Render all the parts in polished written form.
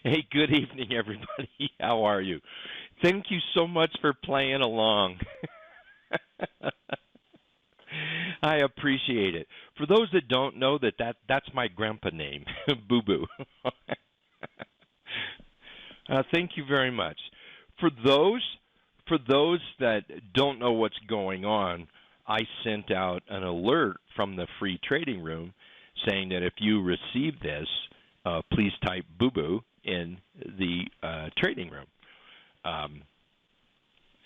Hey, good evening, everybody. How are you? Thank you so much for playing along. I appreciate it. For those that don't know, that's my grandpa name, Boo Boo. Thank you very much. For those for those that don't know what's going on, I sent out an alert from the free trading room saying that if you receive this, please type "boo boo" in the trading room. Um,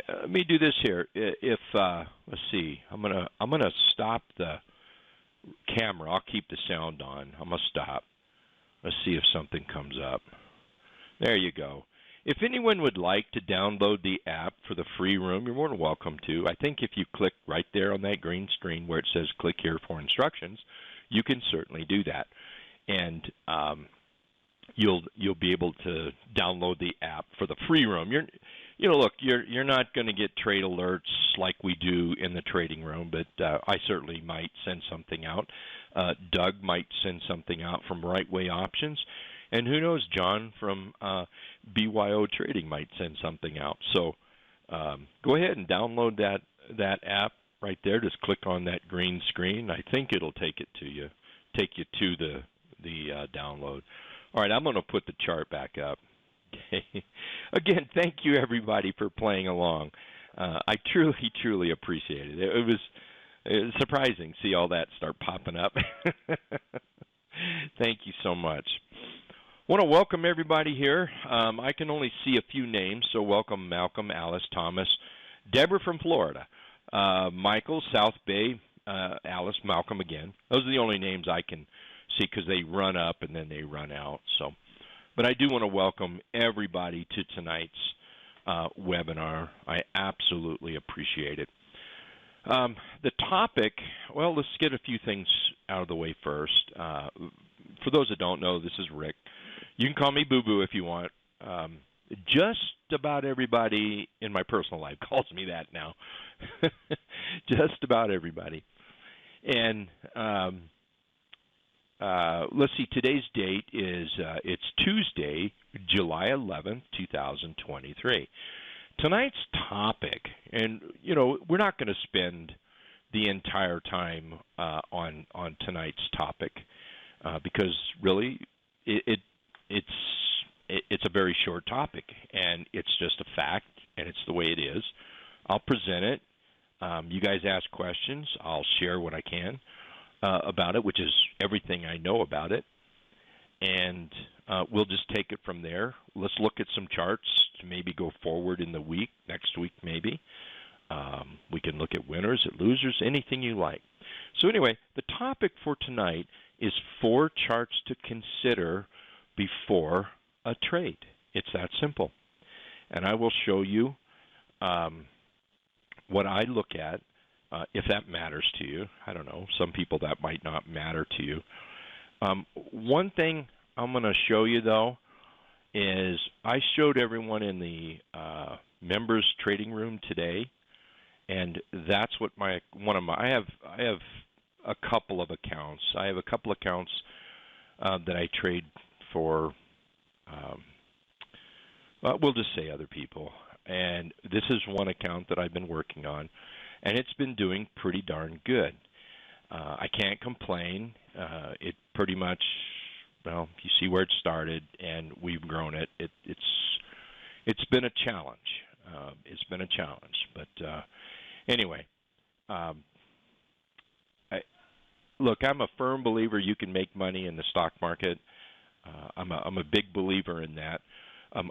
Let me do this here. If let's see, I'm gonna stop the camera. I'll keep the sound on. I'm gonna stop. Let's see if something comes up. There you go. If anyone would like to download the app for the free room, you're more than welcome to. I think if you click right there on that green screen where it says "click here for instructions," you can certainly do that, and you'll be able to download the app for the free room. Look, you're not going to get trade alerts like we do in the trading room, but I certainly might send something out. Doug might send something out from Right Way Options, and who knows, John from BYO Trading might send something out. So go ahead and download that app right there. Just click on that green screen. I think it'll take you to the download. All right, I'm going to put the chart back up. Okay. Again, thank you everybody for playing along. I truly appreciate it. It was surprising to see all that start popping up. Thank you so much. I want to welcome everybody here. I can only see a few names, so welcome Malcolm, Alice, Thomas, Deborah from Florida, Michael, South Bay, Alice, Malcolm again. Those are the only names I can see because they run up and then they run out. So, but I do want to welcome everybody to tonight's webinar. I absolutely appreciate it. The topic, well, let's get a few things out of the way first. For those that don't know, this is Rick. You can call me Boo Boo if you want. Just about everybody in my personal life calls me that now. Just about everybody. And let's see, today's date is it's Tuesday, July 11th, 2023. Tonight's topic, and we're not going to spend the entire time on tonight's topic because really it's a very short topic, and it's just a fact, and it's the way it is. I'll present it. You guys ask questions. I'll share what I can about it, which is everything I know about it, and we'll just take it from there. Let's look at some charts to maybe go forward in the week, next week maybe. We can look at winners, at losers, anything you like. So anyway, the topic for tonight is 4 charts to consider before a trade. It's that simple. And I will show you what I look at, if that matters to you. I don't know. Some people that might not matter to you. One thing I'm going to show you, though, is I showed everyone in the members trading room today, and that's what I have a couple of accounts. I have a couple accounts that I trade for, we'll just say other people. And this is one account that I've been working on, and it's been doing pretty darn good. I can't complain. It pretty much, well, you see where it started, and we've grown it. It's been a challenge. It's been a challenge, but anyway. Look, I'm a firm believer you can make money in the stock market. I'm a big believer in that.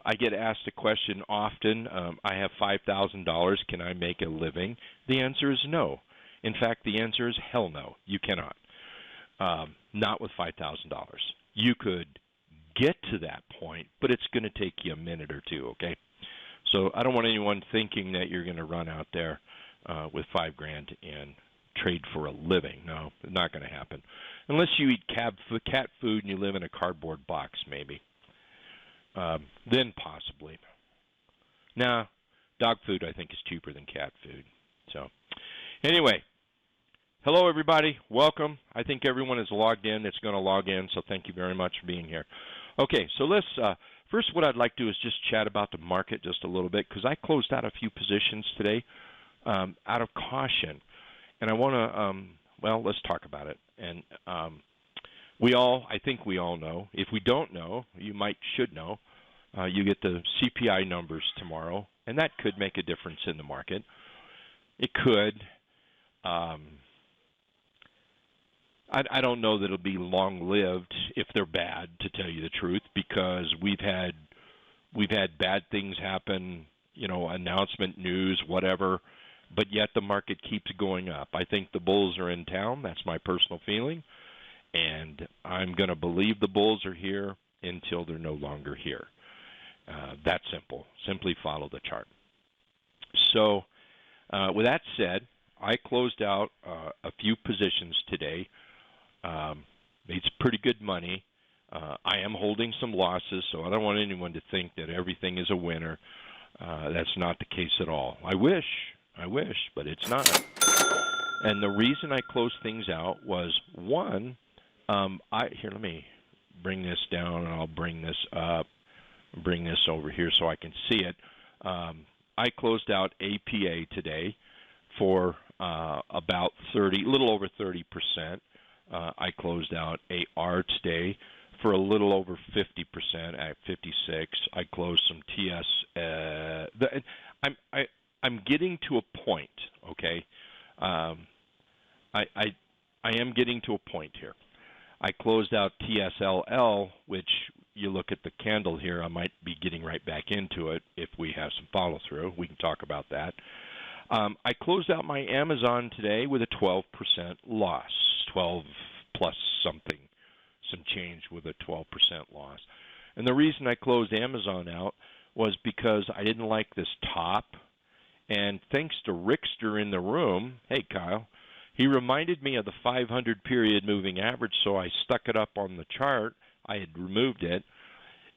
I get asked a question often. I have $5,000. Can I make a living? The answer is no. In fact, the answer is hell no. You cannot. Not with $5,000. You could get to that point, but it's going to take you a minute or two, okay? So I don't want anyone thinking that you're going to run out there with $5,000 and trade for a living. No, it's not going to happen. Unless you eat cat food and you live in a cardboard box, maybe. Then possibly. Now, dog food I think is cheaper than cat food. So anyway, hello everybody. Welcome. I think everyone is logged in that's going to log in, so thank you very much for being here. Okay, so let's First, what I'd like to do is just chat about the market just a little bit because I closed out a few positions today out of caution. And I want to, well, let's talk about it. And I think we all know. If we don't know, you should know. You get the CPI numbers tomorrow, and that could make a difference in the market. It could. I don't know that it'll be long-lived if they're bad, to tell you the truth, because we've had bad things happen, announcement news, whatever, but yet the market keeps going up. I think the bulls are in town. That's my personal feeling, and I'm going to believe the bulls are here until they're no longer here. That simple. Simply follow the chart. So with that said, I closed out a few positions today. Made some pretty good money. I am holding some losses, so I don't want anyone to think that everything is a winner. That's not the case at all. I wish, but it's not. And the reason I closed things out was, one, let me bring this down, and I'll bring this up, bring this over here so I can see it. I closed out APA today for about a little over 30%. I closed out AR today for a little over 50% at 56. I closed some TS. I'm getting to a point. Okay, I am getting to a point here. I closed out TSLL, which you look at the candle here. I might be getting right back into it if we have some follow through. We can talk about that. I closed out my Amazon today with a 12% loss, 12 plus something, some change with a 12% loss. And the reason I closed Amazon out was because I didn't like this top. And thanks to Rickster in the room, hey Kyle, he reminded me of the 500 period moving average, so I stuck it up on the chart. I had removed it,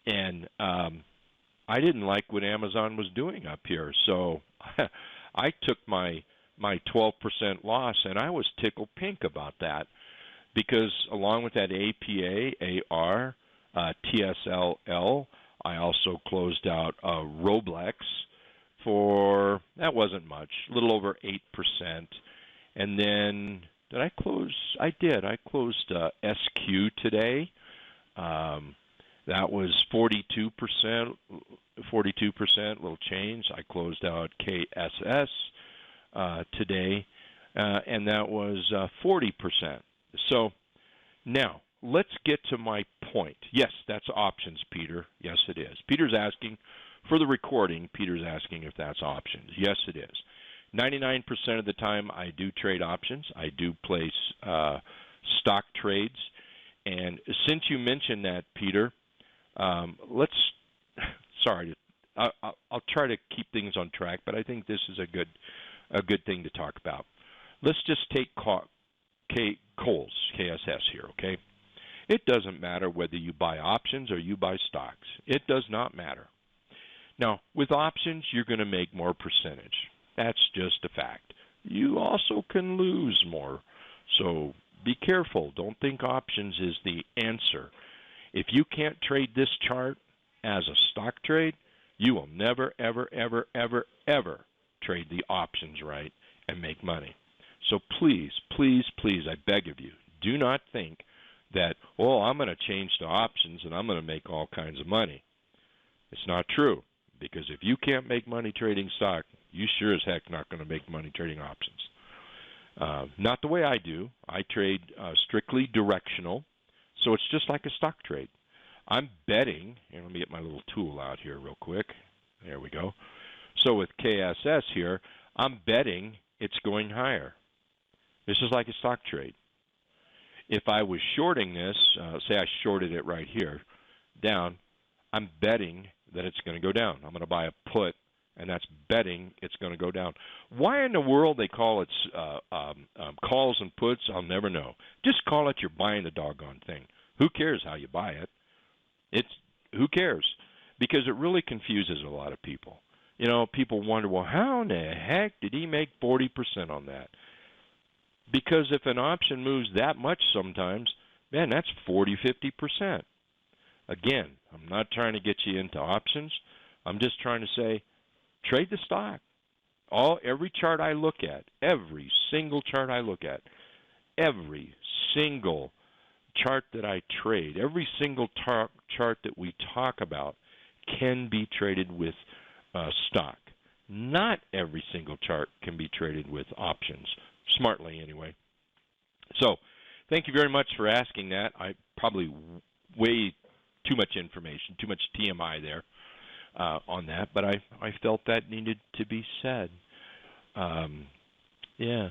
and I didn't like what Amazon was doing up here. So I took my 12% loss, and I was tickled pink about that because along with that APA, AR, TSLL, I also closed out Roblex for, that wasn't much, a little over 8%. And then, did I close? I did. I closed SQ today. That was 42%, little change. I closed out KSS today, and that was 40%. So now, let's get to my point. Yes, that's options, Peter. Yes, it is. Peter's asking, for the recording, Peter's asking if that's options. Yes, it is. 99% of the time I do trade options. I do place stock trades. And since you mentioned that, Peter, I'll try to keep things on track, but I think this is a good thing to talk about. Let's just take Kohl's, KSS here, okay? It doesn't matter whether you buy options or you buy stocks. It does not matter. Now, with options, you're going to make more percentage. That's just a fact. You also can lose more. So be careful. Don't think options is the answer. If you can't trade this chart as a stock trade, you will never, ever, ever, ever, ever trade the options right and make money. So please, please, please, I beg of you, do not think that, oh, I'm going to change to options and I'm going to make all kinds of money. It's not true, because if you can't make money trading stock, you sure as heck not going to make money trading options. Not the way I do. I trade strictly directional, so it's just like a stock trade. I'm betting, and let me get my little tool out here real quick. There we go. So with KSS here, I'm betting it's going higher. This is like a stock trade. If I was shorting this, say I shorted it right here, down, I'm betting that it's going to go down. I'm going to buy a put, and that's betting it's going to go down. Why in the world they call it calls and puts, I'll never know. Just call it you're buying the doggone thing. Who cares how you buy it? Who cares? Because it really confuses a lot of people. You know, people wonder, well, how in the heck did he make 40% on that? Because if an option moves that much sometimes, man, that's 40, 50%. Again, I'm not trying to get you into options. I'm just trying to say trade the stock. Every chart I look at, every single chart I look at, every single chart that I trade, every single chart that we talk about can be traded with stock. Not every single chart can be traded with options, smartly anyway. So thank you very much for asking that. I probably way too much information, too much TMI there on that, but I felt that needed to be said. Yeah,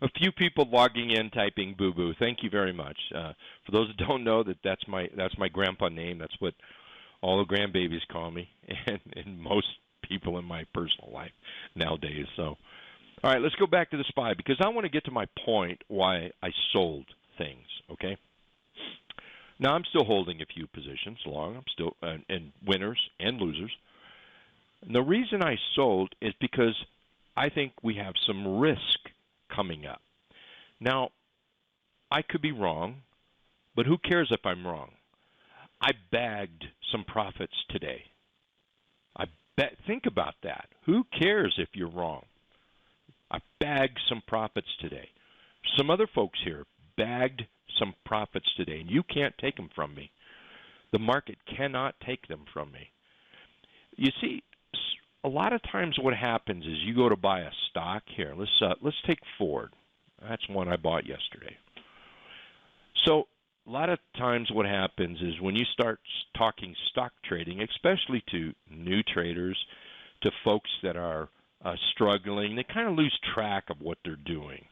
a few people logging in, typing "boo boo." Thank you very much. For those that don't know, that's my grandpa name. That's what all the grandbabies call me, and most people in my personal life nowadays. So, all right, let's go back to the SPY because I want to get to my point why I sold things. Okay. Now I'm still holding a few positions long. I'm still and winners and losers. And the reason I sold is because I think we have some risk coming up. Now, I could be wrong, but who cares if I'm wrong? I bagged some profits today. Think about that. Who cares if you're wrong? I bagged some profits today. Some other folks here bagged some profits today, and you can't take them from me. The market cannot take them from me. You see, a lot of times what happens is you go to buy a stock here. Let's take Ford. That's one I bought yesterday. So a lot of times what happens is when you start talking stock trading, especially to new traders, to folks that are struggling, they kind of lose track of what they're doing.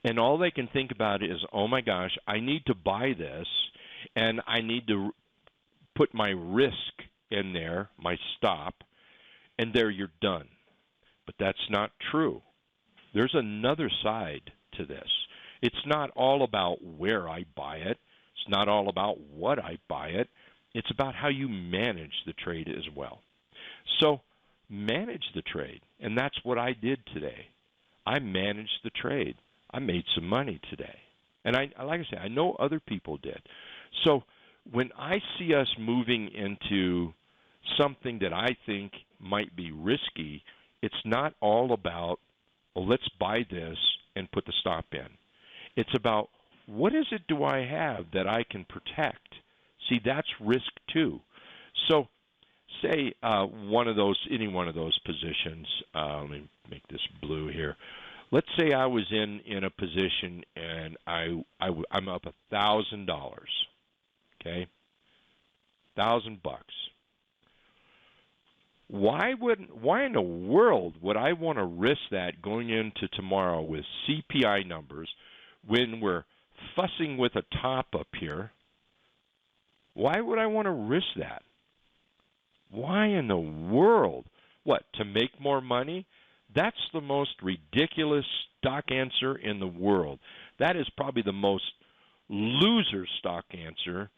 And all they can think about is, oh my gosh, I need to buy this, and I need to put my risk in there, my stop, and there you're done. But that's not true. There's another side to this. It's not all about where I buy it. It's not all about what I buy it. It's about how you manage the trade as well. So manage the trade, and that's what I did today. I managed the trade. I made some money today. And like I say, I know other people did. So when I see us moving into something that I think might be risky, it's not all about, well, let's buy this and put the stop in. It's about, what is it do I have that I can protect? See, that's risk too. So say any one of those positions, let me make this blue here. Let's say I was in a position and I'm up $1,000, okay, $1,000. Why in the world would I want to risk that going into tomorrow with CPI numbers when we're fussing with a top up here? Why would I want to risk that? Why in the world? What, to make more money? That's the most ridiculous stock answer in the world. That is probably the most loser stock answer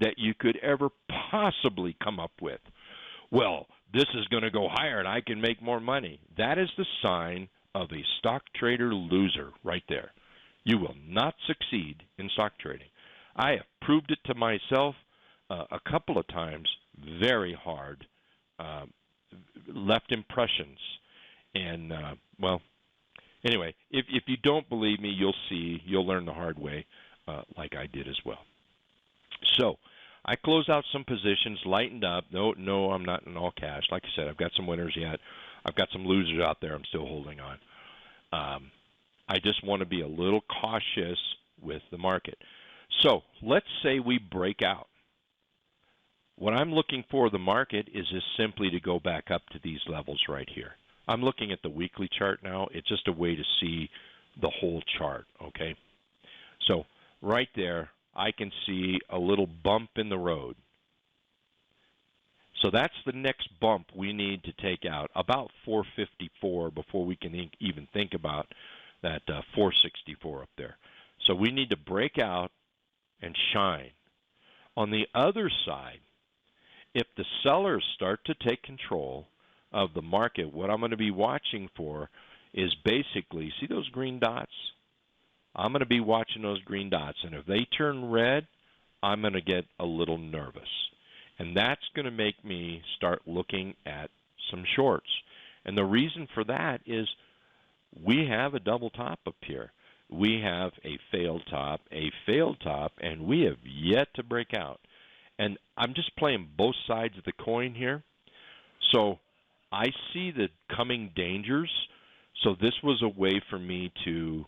that you could ever possibly come up with. Well, this is going to go higher and I can make more money. That is the sign of a stock trader loser right there. You will not succeed in stock trading. I have proved it to myself a couple of times, very hard, left impressions. And, well, anyway, if you don't believe me, you'll learn the hard way like I did as well. So I closed out some positions, lightened up. No, I'm not in all cash. Like I said, I've got some winners yet. I've got some losers out there I'm still holding on. I just want to be a little cautious with the market. So let's say we break out. What I'm looking for the market is just simply to go back up to these levels right here. I'm looking at the weekly chart now. It's just a way to see the whole chart, okay? So right there, I can see a little bump in the road. So that's the next bump we need to take out, about 454 before we can even think about that 464 up there. So we need to break out and shine. On the other side, if the sellers start to take control of the market, what I'm going to be watching for is basically, see those green dots? I'm going to be watching those green dots, and if they turn red, I'm going to get a little nervous. And that's going to make me start looking at some shorts. And the reason for that is we have a double top up here. We have a failed top, and we have yet to break out. And I'm just playing both sides of the coin here. So I see the coming dangers. So this was a way for me to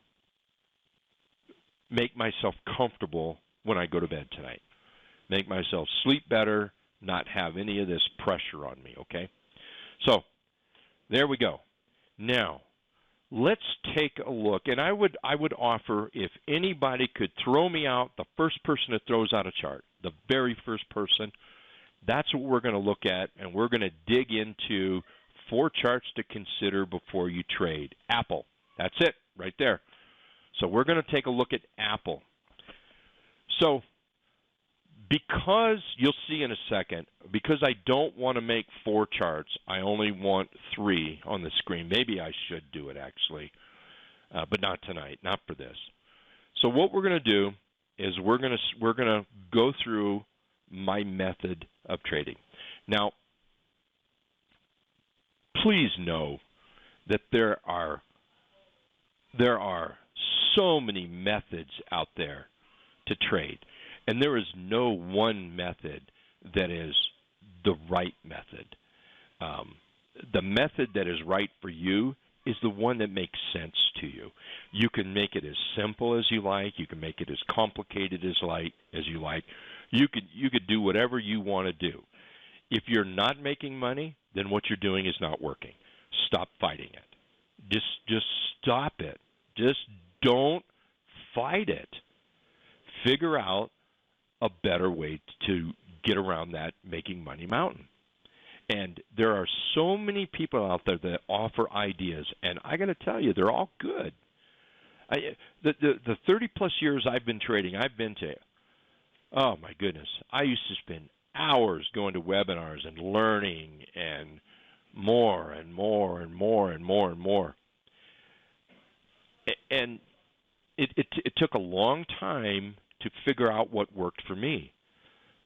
make myself comfortable when I go to bed tonight. Make myself sleep better, not have any of this pressure on me, okay? So there we go. Now, let's take a look. And I would offer, if anybody could throw me out, the first person that throws out a chart, the very first person, that's what we're going to look at, and we're going to dig into 4 charts to consider before you trade. Apple. That's it right there. So we're going to take a look at Apple. So because you'll see in a second, because I don't want to make 4 charts, I only want 3 on the screen. Maybe I should do it actually, but not tonight, not for this. So what we're going to do is we're going to go through my method of trading. Now, please know that there are so many methods out there to trade, and there is no one method that is the right method. The method that is right for you is the one that makes sense to you. You can make it as simple as you like. You can make it as complicated as you like. You could do whatever you want to do. If you're not making money, then what you're doing is not working. Stop fighting it. Just stop it. Just don't fight it. Figure out a better way to get around that making money mountain. And there are so many people out there that offer ideas, and I got to tell you, they're all good. The 30-plus years I've been trading, I've been to, oh my goodness, I used to spend hours going to webinars and learning and more and more and more and more and more. And it took a long time to figure out what worked for me.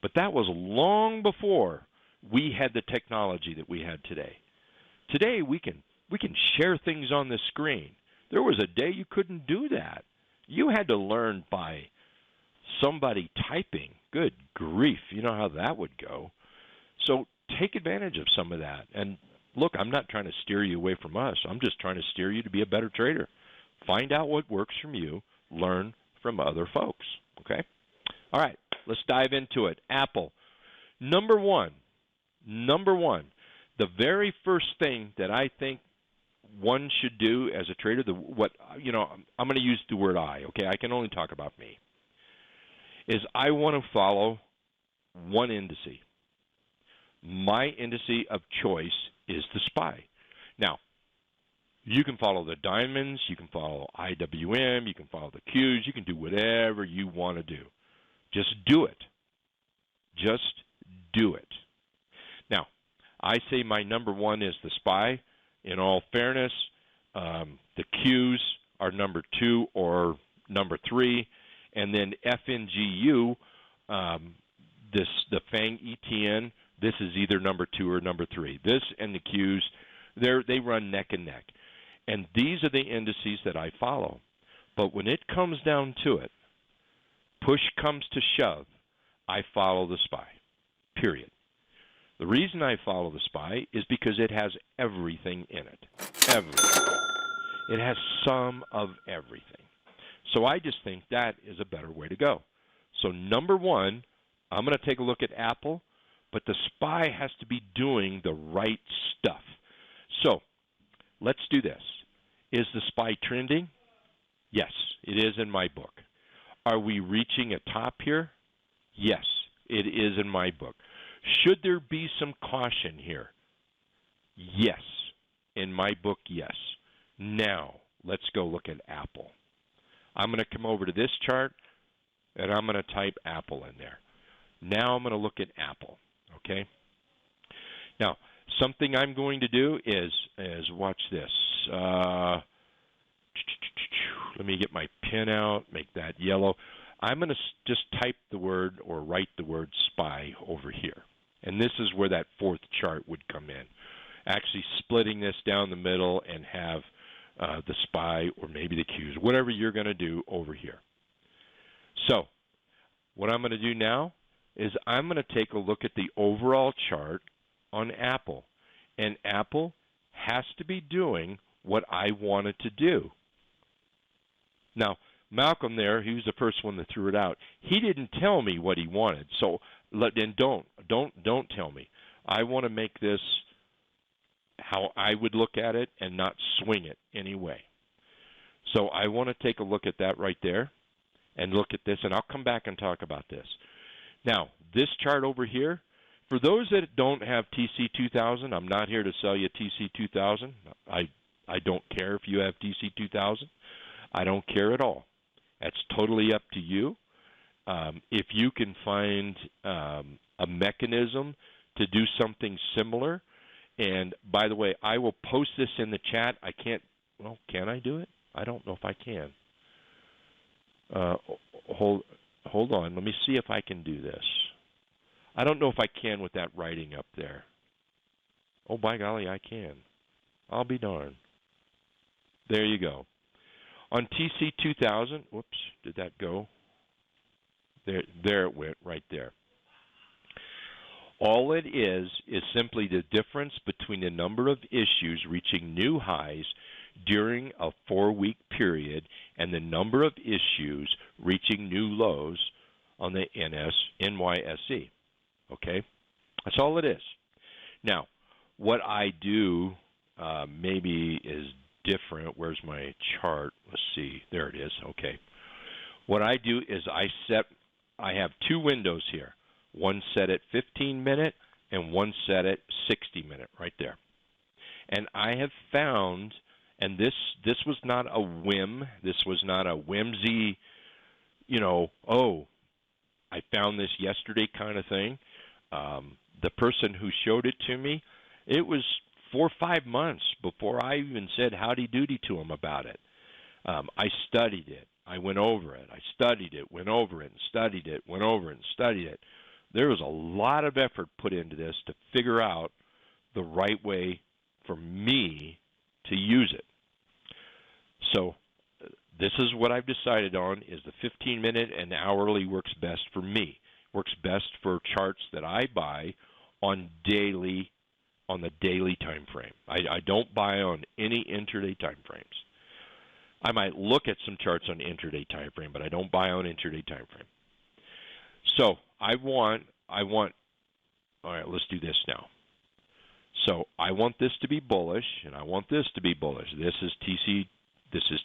But that was long before we had the technology that we had today. Today we can share things on the screen. There was a day you couldn't do that. You had to learn by somebody typing. Good grief, you know how that would go. So take advantage of some of that. And look, I'm not trying to steer you away from us. I'm just trying to steer you to be a better trader. Find out what works from you. Learn from other folks. Okay? All right, let's dive into it. Apple. Number one, the very first thing that I think one should do as a trader, I'm going to use the word I, okay? I can only talk about me, is I want to follow one indice. My indice of choice is the SPY. Now, you can follow the diamonds, you can follow IWM, you can follow the Qs, you can do whatever you want to do. Just do it. Just do it. Now, I say my number one is the SPY. In all fairness, the Qs are number 2 or number 3, and then FNGU, the FANG ETN, this is either number 2 or number 3. This and the Qs, they run neck and neck. And these are the indices that I follow. But when it comes down to it, push comes to shove, I follow the SPY, period. The reason I follow the SPY is because it has everything in it. Everything. It has some of everything. So I just think that is a better way to go. So number one, I'm going to take a look at Apple, but the SPY has to be doing the right stuff. So let's do this. Is the SPY trending? Yes, it is in my book. Are we reaching a top here? Yes, it is in my book. Should there be some caution here? Yes. In my book, yes. Now, let's go look at Apple. I'm going to come over to this chart, and I'm going to type Apple in there. Now I'm going to look at Apple, okay? Now, something I'm going to do is watch this. Let me get my pen out, make that yellow. I'm going to just type the word or write the word SPY over here. And this is where that fourth chart would come in. Actually splitting this down the middle and have the SPY or maybe the Qs, whatever you're going to do over here. So what I'm going to do now is I'm going to take a look at the overall chart on Apple. And Apple has to be doing what I want it to do. Now, Malcolm there, he was the first one that threw it out. He didn't tell me what he wanted. So then don't tell me. I want to make this how I would look at it and not swing it anyway. So I want to take a look at that right there and look at this, and I'll come back and talk about this. Now, this chart over here, for those that don't have TC2000, I'm not here to sell you TC2000. I don't care if you have TC2000. I don't care at all. That's totally up to you. If you can find a mechanism to do something similar, and by the way, I will post this in the chat. I can't, well, can I do it? I don't know if I can. Hold on. Let me see if I can do this. I don't know if I can with that writing up there. Oh, by golly, I can. I'll be darned. There you go. On TC2000, whoops, did that go? There it went, right there. All it is simply the difference between the number of issues reaching new highs during a 4-week period and the number of issues reaching new lows on the NYSE. Okay? That's all it is. Now, what I do maybe is different. Where's my chart? Let's see. There it is. Okay. What I do is I have two windows here. One set at 15-minute and one set at 60-minute right there. And I have found, and this was not a whim, this was not a whimsy, oh, I found this yesterday kind of thing. The person who showed it to me, it was 4 or 5 months before I even said howdy doody to him about it. I studied it. I went over it. I studied it, went over it, and studied it, went over it, and studied it. There was a lot of effort put into this to figure out the right way for me to use it. So this is what I've decided on, is the 15-minute and hourly works best for me. Works best for charts that I buy on the daily time frame. I don't buy on any intraday time frames. I might look at some charts on intraday time frame, but I don't buy on intraday time frame. So I want, all right, let's do this now. So I want this to be bullish, and I want this to be bullish. This is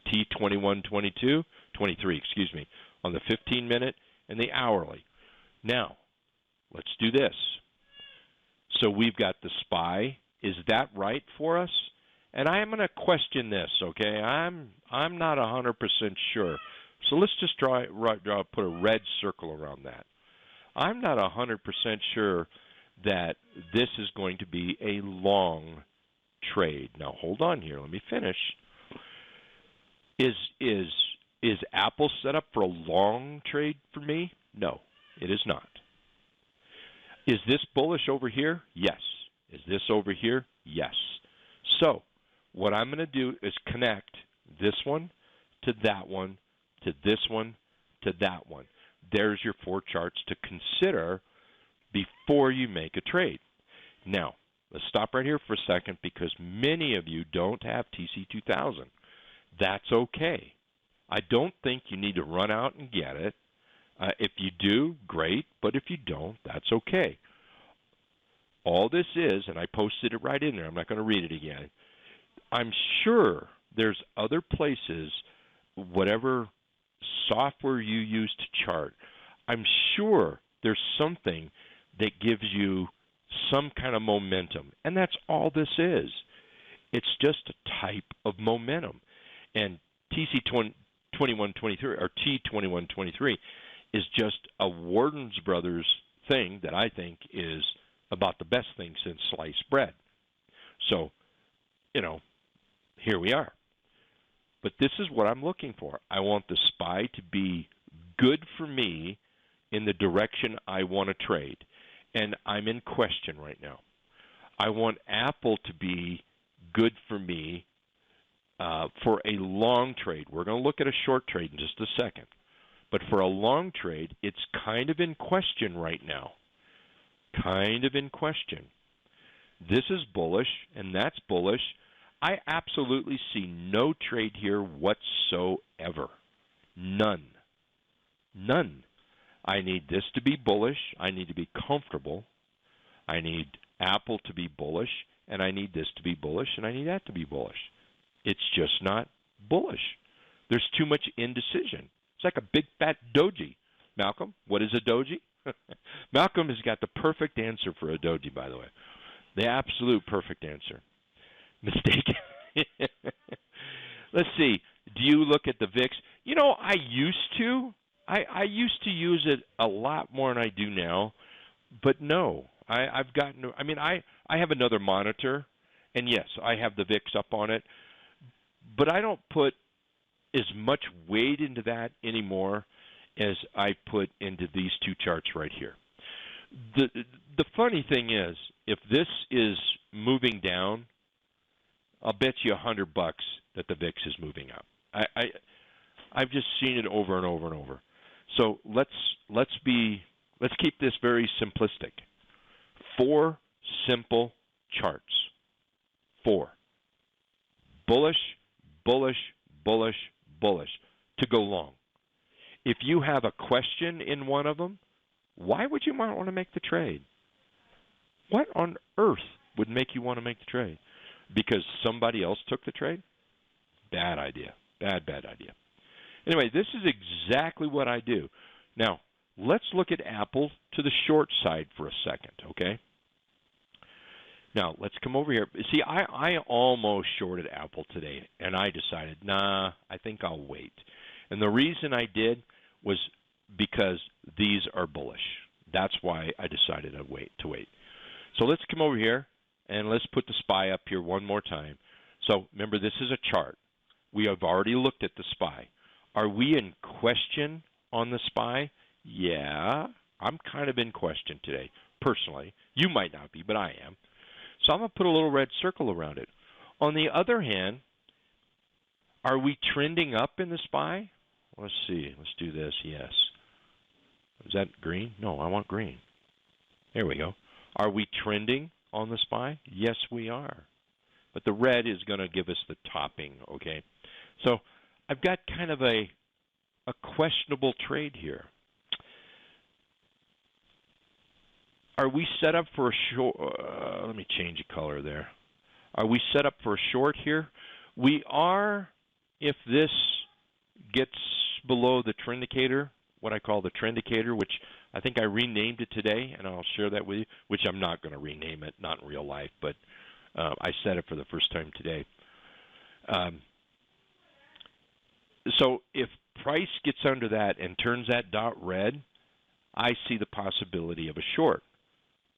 T2122, 23, excuse me, on the 15-minute and the hourly. Now, let's do this. So we've got the SPY. Is that right for us? And I am going to question this, okay? I'm not 100% sure. So let's just put a red circle around that. I'm not 100% sure that this is going to be a long trade. Now hold on here. Let me finish. Is Apple set up for a long trade for me? No, it is not. Is this bullish over here? Yes. Is this over here? Yes. So what I'm going to do is connect this one to that one to this one to that one. There's your 4 charts to consider before you make a trade. Now, let's stop right here for a second, because many of you don't have TC2000. That's okay. I don't think you need to run out and get it. If you do, great, but if you don't, that's okay. All this is, and I posted it right in there, I'm not going to read it again. I'm sure there's other places, whatever software you use to chart, I'm sure there's something that gives you some kind of momentum, and that's all this is. It's just a type of momentum. And TC2123 or T2123 is just a Warden's Brothers thing that I think is about the best thing since sliced bread. So, here we are. But this is what I'm looking for. I want the SPY to be good for me in the direction I want to trade. And I'm in question right now. I want Apple to be good for me for a long trade. We're going to look at a short trade in just a second. But for a long trade, it's kind of in question right now. Kind of in question. This is bullish, and that's bullish. I absolutely see no trade here whatsoever. None. None. I need this to be bullish. I need to be comfortable. I need Apple to be bullish, and I need this to be bullish, and I need that to be bullish. It's just not bullish. There's too much indecision. It's like a big fat doji. Malcolm, what is a doji? Malcolm has got the perfect answer for a doji, by the way. The absolute perfect answer. Mistake. Let's see. Do you look at the VIX? You know, I used to. I used to use it a lot more than I do now. But no, I've gotten. I mean, I have another monitor, and yes, I have the VIX up on it. But I don't put as much weight into that anymore as I put into these two charts right here. The funny thing is, if this is moving down, I'll bet you $100 that the VIX is moving up. I've just seen it over and over and over. So let's keep this very simplistic. 4 simple charts. 4. Bullish, bullish, bullish, bullish to go long. If you have a question in one of them, why would you want to make the trade? What on earth would make you want to make the trade? Because somebody else took the trade? Bad idea. Bad idea. Anyway, this is exactly what I do. Now, let's look at Apple to the short side for a second, okay? Now, let's come over here. See, I almost shorted Apple today, and I decided, nah, I think I'll wait. And the reason I did was because these are bullish. That's why I decided to wait. So let's come over here, and let's put the SPY up here one more time. So remember, this is a chart. We have already looked at the SPY. Are we in question on the SPY? Yeah, I'm kind of in question today, personally. You might not be, but I am. So I'm going to put a little red circle around it. On the other hand, are we trending up in the SPY? Let's see. Let's do this. Yes. Is that green? No, I want green. There we go. Are we trending on the SPY? Yes, we are. But the red is going to give us the topping, okay? So I've got kind of a questionable trade here. Are we set up for a short? Let me change the color there. Are we set up for a short here? We are, if this gets below the trend indicator, what I call the trend indicator, which I think I renamed it today, and I'll share that with you, which I'm not going to rename it, not in real life, but I said it for the first time today. So if price gets under that and turns that dot red, I see the possibility of a short.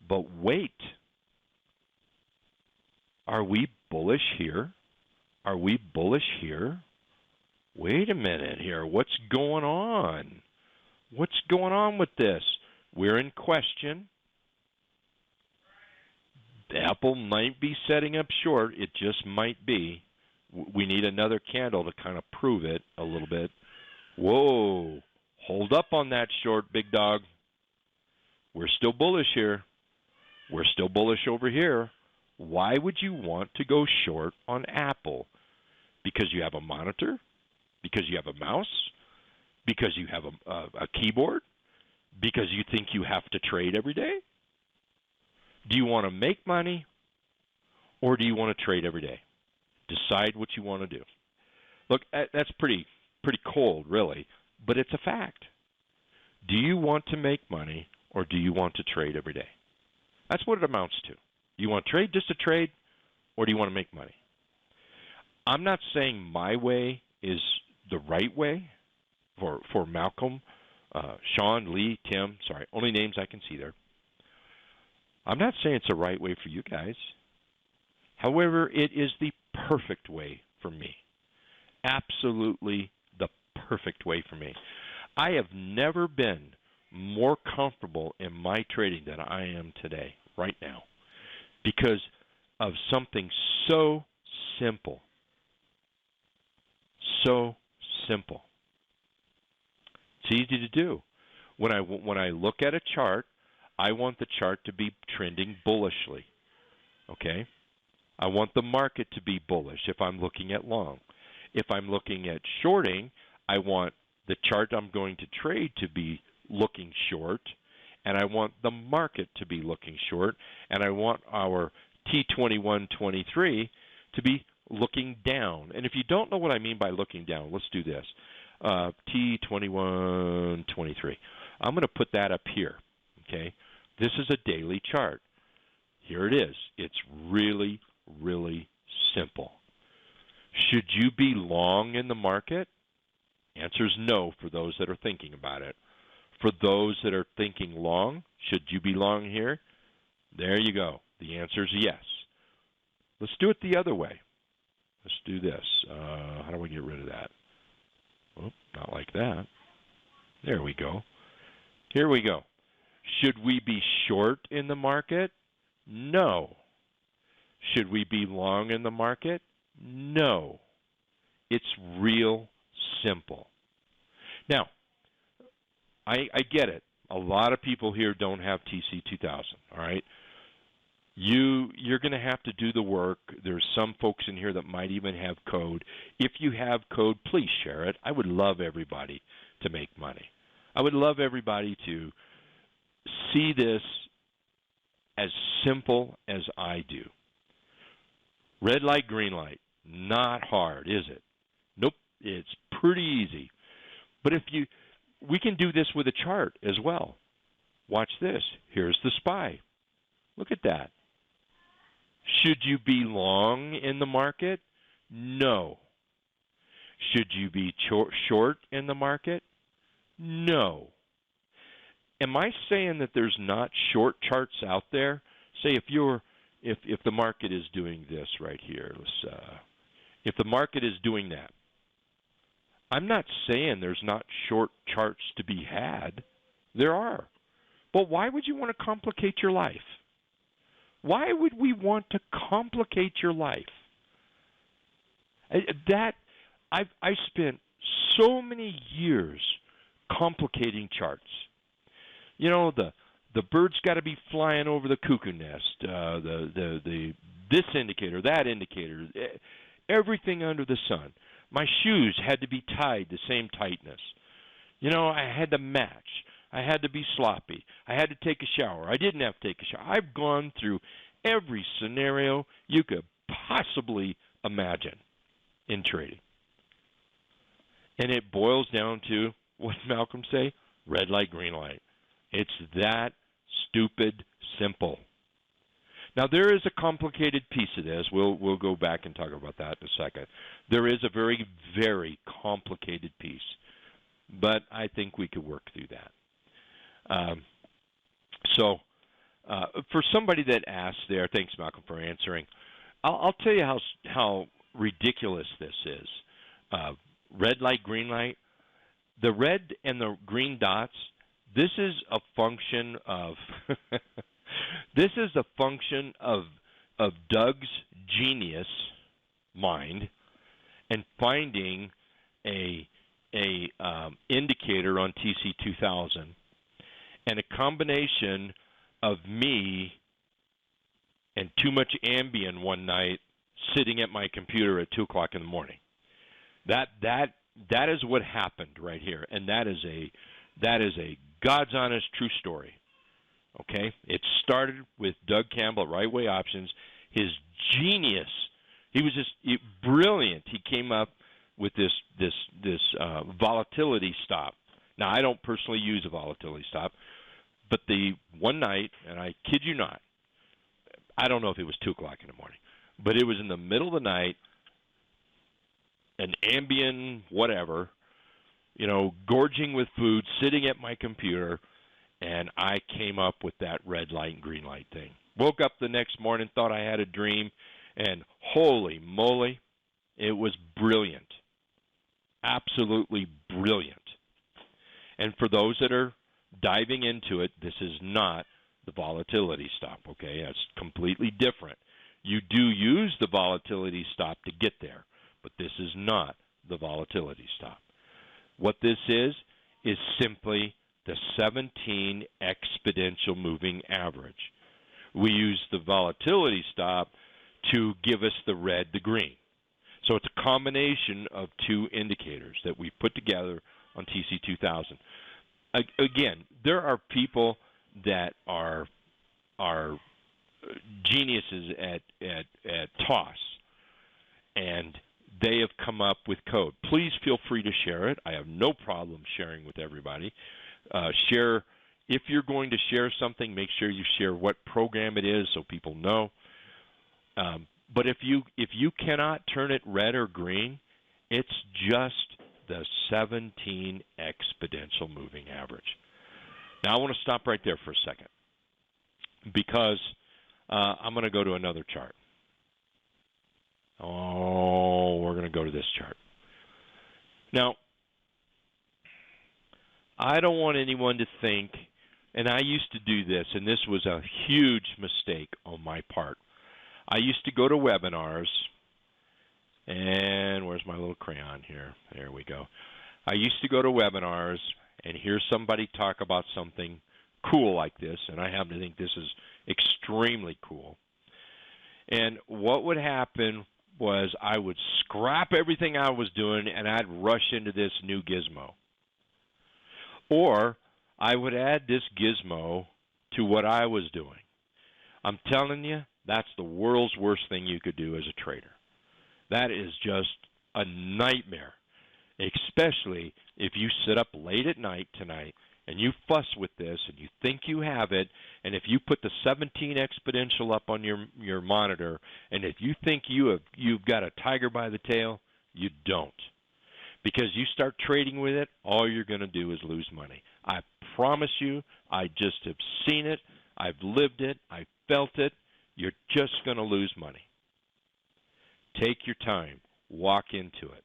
But wait, are we bullish here? Are we bullish here? Wait a minute here. What's going on? What's going on with this? We're in question. Apple might be setting up short. It just might be. We need another candle to kind of prove it a little bit. Whoa. Hold up on that short, big dog. We're still bullish here. We're still bullish over here. Why would you want to go short on Apple? Because you have a monitor? Because you have a mouse? Because you have a keyboard? Because you think you have to trade every day? Do you want to make money, or do you want to trade every day? Decide what you want to do. Look, that's pretty cold, really, but it's a fact. Do you want to make money, or do you want to trade every day? That's what it amounts to. Do you want to trade just to trade, or do you want to make money? I'm not saying my way is the right way for Malcolm, Sean, Lee, Tim, sorry, only names I can see there. I'm not saying it's the right way for you guys. However, it is the perfect way for me. Absolutely the perfect way for me. I have never been more comfortable in my trading than I am today, right now, because of something so simple. So simple. It's easy to do. When I look at a chart, I want the chart to be trending bullishly. Okay? I want the market to be bullish if I'm looking at long. If I'm looking at shorting, I want the chart I'm going to trade to be looking short, and I want the market to be looking short, and I want our T2123 to be looking down. And if you don't know what I mean by looking down, let's do this. T2123. I'm going to put that up here. Okay? This is a daily chart. Here it is. It's really, really simple. Should you be long in the market? Answer is no for those that are thinking about it. For those that are thinking long, should you be long here? There you go. The answer is yes. Let's do it the other way. Let's do this. How do we get rid of that? Oh, not like that. There we go. Here we go. Should we be short in the market? No. Should we be long in the market? No. It's real simple. Now, I get it. A lot of people here don't have TC2000, all right? You're going to have to do the work. There's some folks in here that might even have code. If you have code, please share it. I would love everybody to make money. I would love everybody to see this as simple as I do. Red light, green light. Not hard, is it? Nope, it's pretty easy. But we can do this with a chart as well. Watch this. Here's the SPY. Look at that. Should you be long in the market? No. Should you be short in the market? No. Am I saying that there's not short charts out there? Say if the market is doing this right here, if the market is doing that, I'm not saying there's not short charts to be had. There are. But why would you want to complicate your life? Why would we want to complicate your life? I spent so many years complicating charts. You know, the bird's got to be flying over the cuckoo nest. This indicator, that indicator, everything under the sun. My shoes had to be tied the same tightness. You know, I had to match. I had to be sloppy. I had to take a shower. I didn't have to take a shower. I've gone through every scenario you could possibly imagine in trading. And it boils down to, what did Malcolm say? Red light, green light. It's that stupid simple. Now, there is a complicated piece of this. We'll go back and talk about that in a second. There is a very, very complicated piece. But I think we could work through that. For somebody that asked there, thanks, Malcolm, for answering. I'll tell you how ridiculous this is. Red light, green light. The red and the green dots, this is a function of this is a function of Doug's genius mind and finding a indicator on TC2000 and a combination of me and too much Ambien one night sitting at my computer at 2 o'clock in the morning. That is what happened right here, and that is a God's honest true story. Okay, it started with Doug Campbell at Right Way Options. His genius, he was just brilliant. He came up with this volatility stop. Now, I don't personally use a volatility stop, but the one night, and I kid you not, I don't know if it was 2 o'clock in the morning, but it was in the middle of the night, an Ambien whatever, you know, gorging with food, sitting at my computer, and I came up with that red light and green light thing. Woke up the next morning, thought I had a dream, and holy moly, it was brilliant. Absolutely brilliant. And for those that are diving into it, this is not the volatility stop, okay? It's completely different. You do use the volatility stop to get there, but this is not the volatility stop. What this is simply the 17 exponential moving average. We use the volatility stop to give us the red, the green. So it's a combination of two indicators that we put together on TC2000. Again, there are people that are geniuses at TOS, and they have come up with code. Please feel free to share it. I have no problem sharing with everybody. Share, if you're going to share something, make sure you share what program it is so people know. But if you cannot turn it red or green, it's just the 17 exponential moving average. Now I want to stop right there for a second because I'm going to go to another chart. Oh, we're going to go to this chart. Now, I don't want anyone to think, and I used to do this, and this was a huge mistake on my part. I used to go to webinars, and where's my little crayon here? There we go. I used to go to webinars and hear somebody talk about something cool like this, and I happen to think this is extremely cool. And what would happen was I would scrap everything I was doing and I'd rush into this new gizmo. Or I would add this gizmo to what I was doing. I'm telling you, that's the world's worst thing you could do as a trader. That is just a nightmare, especially if you sit up late at night tonight and you fuss with this and you think you have it, and if you put the 17 exponential up on your monitor, and if you think you've got a tiger by the tail, you don't. Because you start trading with it, all you're going to do is lose money. I promise you, I just have seen it, I've lived it, I've felt it. You're just going to lose money. Take your time. Walk into it.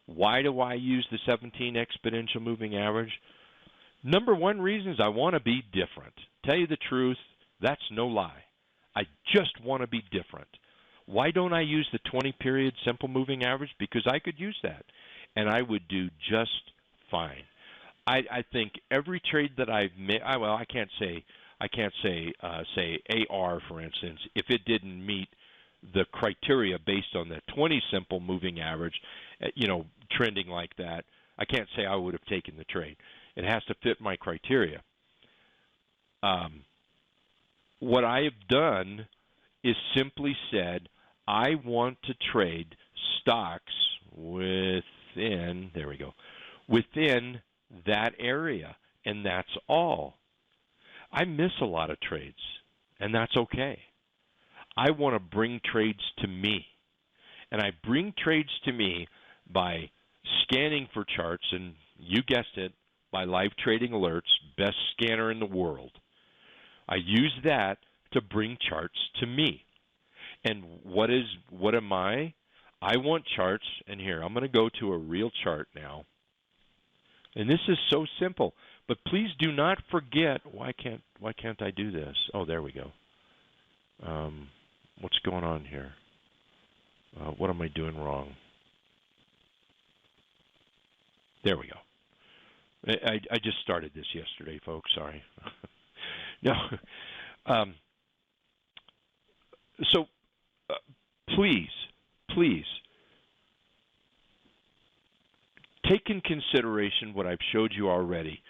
Why do I use the 17 exponential moving average? Number one reason is I want to be different. Tell you the truth, that's no lie. I just want to be different. Why don't I use the 20-period simple moving average? Because I could use that, and I would do just fine. I think every trade that I've made, well, I can't say say AR, for instance, if it didn't meet the criteria based on the 20 simple moving average, trending like that, I can't say I would have taken the trade. It has to fit my criteria. What I have done is simply said, I want to trade stocks within, there we go, within that area, and that's all. I miss a lot of trades, and that's okay. I want to bring trades to me, and I bring trades to me by scanning for charts, and you guessed it, by Live Trading Alerts, best scanner in the world. I use that to bring charts to me. And what am I? I want charts, and here, I'm going to go to a real chart now. And this is so simple, but please do not forget, why can't I do this? Oh, there we go. What's going on here? What am I doing wrong? There we go. I just started this yesterday, folks. Sorry. No. So please take in consideration what I've showed you already.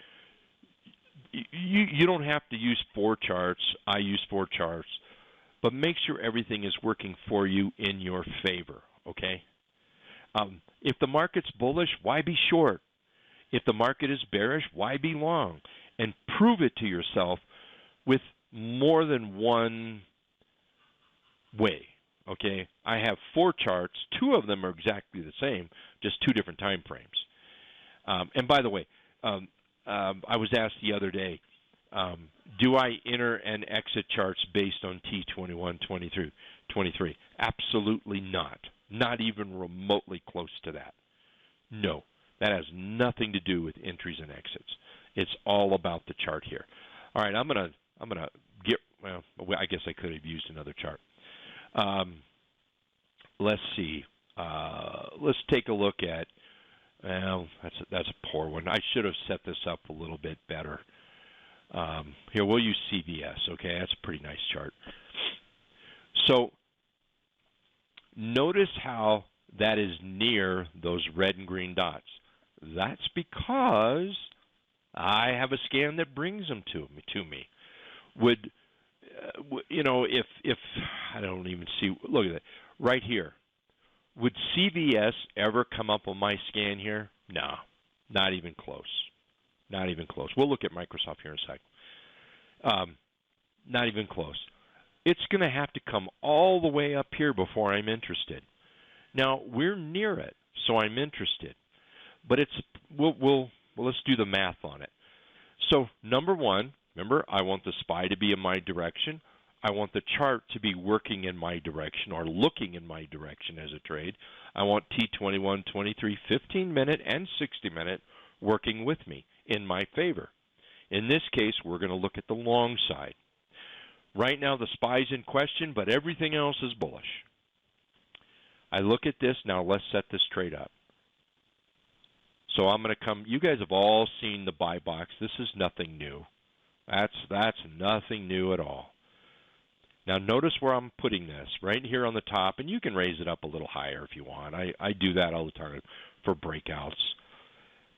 You don't have to use 4 charts. I use 4 charts. But make sure everything is working for you in your favor, okay? If the market's bullish, why be short? If the market is bearish, why be long? And prove it to yourself with more than one way, okay? I have 4 charts. 2 of them are exactly the same, just 2 different time frames. And by the way, I was asked the other day, do I enter and exit charts based on T21, 23? Absolutely not. Not even remotely close to that. No. That has nothing to do with entries and exits. It's all about the chart here. All right, I'm gonna get. Well, I guess I could have used another chart. Let's see. Let's take a look at. Well, that's a poor one. I should have set this up a little bit better. Here, we'll use CVS. Okay, that's a pretty nice chart. So notice how that is near those red and green dots. That's because I have a scan that brings them to me. Would if I don't even see, look at that right here. Would CVS ever come up on my scan here? No, not even close. Not even close. We'll look at Microsoft here in a sec. Not even close. It's going to have to come all the way up here before I'm interested. Now we're near it, so I'm interested. But let's do the math on it. So number one, remember, I want the SPY to be in my direction. I want the chart to be working in my direction or looking in my direction as a trade. I want T21, 23, 15-minute, and 60-minute working with me in my favor. In this case, we're going to look at the long side. Right now, the SPY's in question, but everything else is bullish. I look at this. Now, let's set this trade up. So I'm going to come. You guys have all seen the buy box. This is nothing new. That's nothing new at all. Now notice where I'm putting this, right here on the top, and you can raise it up a little higher if you want. I do that all the time for breakouts.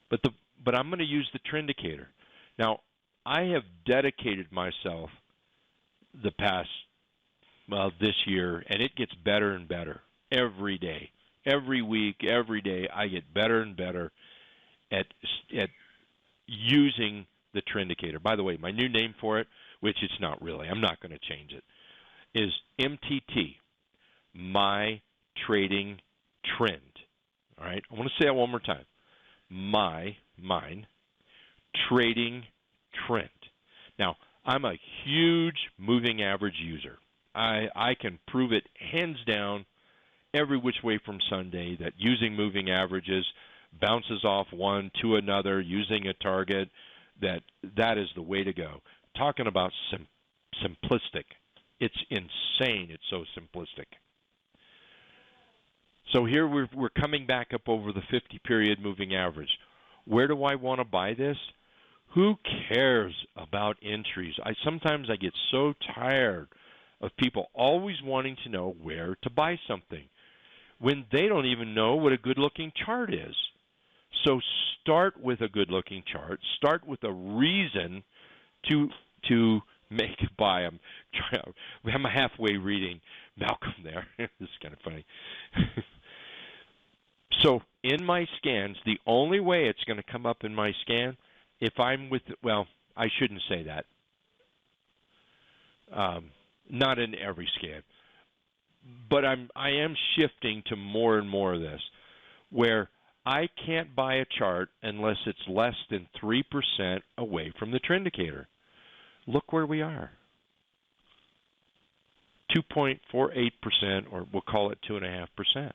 But I'm going to use the trend indicator. Now, I have dedicated myself the past, this year, and it gets better and better every day. Every week, every day, I get better and better at using the trend indicator. By the way, my new name for it, which it's not really, I'm not going to change it, is MTT, My Trading Trend. All right, I want to say it one more time. Mine Trading Trend. Now, I'm a huge moving average user. I can prove it hands down every which way from Sunday that using moving averages bounces off one to another using a target, that is the way to go. Talking about simplistic. It's insane. It's so simplistic. So here we're coming back up over the 50-period moving average. Where do I want to buy this? Who cares about entries? Sometimes I get so tired of people always wanting to know where to buy something when they don't even know what a good-looking chart is. So start with a good-looking chart. Start with a reason to make a buy. I'm halfway reading Malcolm there. This is kind of funny. So in my scans, the only way it's going to come up in my scan, if I'm with, well, I shouldn't say that. Not in every scan. But I am shifting to more and more of this, where I can't buy a chart unless it's less than 3% away from the trend indicator. Look where we are. 2.48%, or we'll call it 2.5%.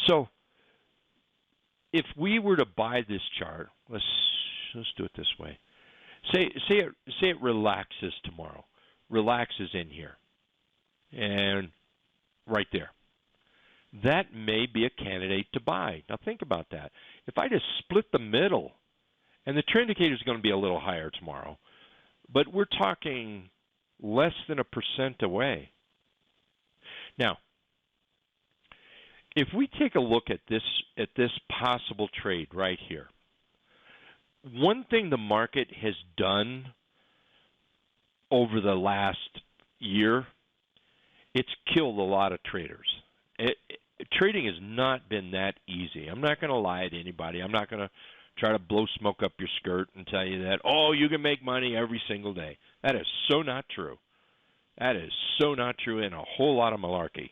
So if we were to buy this chart, let's do it this way. Say it relaxes tomorrow. Relaxes in here. And right there. That may be a candidate to buy. Now think about that. If I just split the middle, and the trend indicator is going to be a little higher tomorrow, but we're talking less than 1% away. Now, if we take a look at this possible trade right here, one thing the market has done over the last year, it's killed a lot of traders. Trading has not been that easy. I'm not going to lie to anybody. I'm not going to try to blow smoke up your skirt and tell you that, oh, you can make money every single day. That is so not true. That is so not true, and a whole lot of malarkey.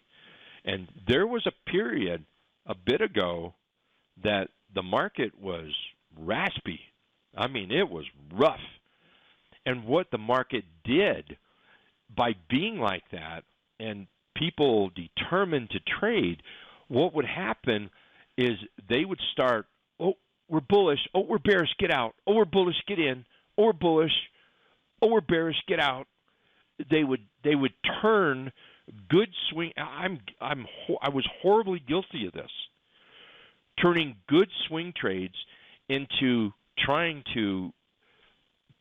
And there was a period a bit ago that the market was raspy. I mean, it was rough. And what the market did by being like that and people determined to trade, what would happen is they would start, oh, we're bullish. Oh, we're bearish, get out. Oh, we're bullish, get in. Oh, we're bullish. Oh, we're bearish, get out. They would turn good swing. I was horribly guilty of this, turning good swing trades into trying to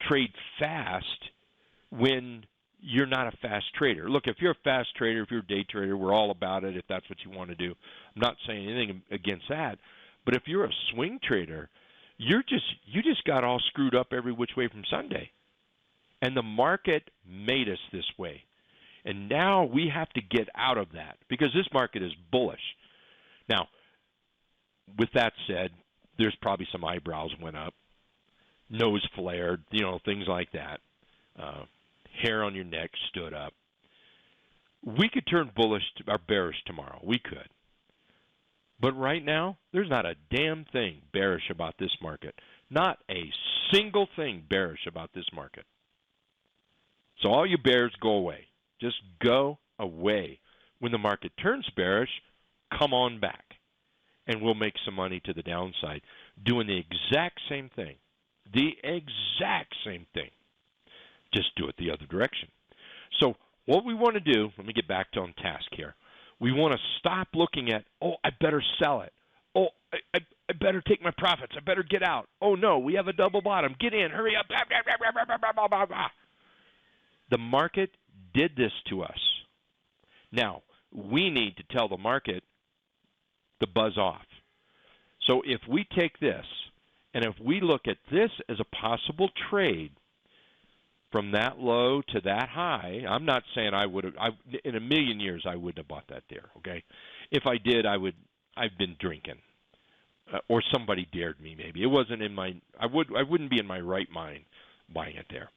trade fast when you're not a fast trader. Look, if you're a fast trader, if you're a day trader, we're all about it if that's what you want to do. I'm not saying anything against that. But if you're a swing trader, you just got all screwed up every which way from Sunday. And the market made us this way. And now we have to get out of that because this market is bullish. Now, with that said, there's probably some eyebrows went up, nose flared, things like that. Hair on your neck stood up. We could turn bullish or bearish tomorrow. We could. But right now, there's not a damn thing bearish about this market. Not a single thing bearish about this market. So all you bears, go away. Just go away. When the market turns bearish, come on back. And we'll make some money to the downside doing the exact same thing. The exact same thing. Just do it the other direction. So what we want to do, let me get back to on task here. We want to stop looking at, oh, I better sell it. Oh, I better take my profits. I better get out. Oh, no, we have a double bottom. Get in. Hurry up. The market did this to us. Now, we need to tell the market to buzz off. So if we take this, and if we look at this as a possible trade from that low to that high, I'm not saying in a million years I wouldn't have bought that there, okay? If I did, I've been drinking. Or somebody dared me maybe. It wasn't in my, I wouldn't be in my right mind buying it there.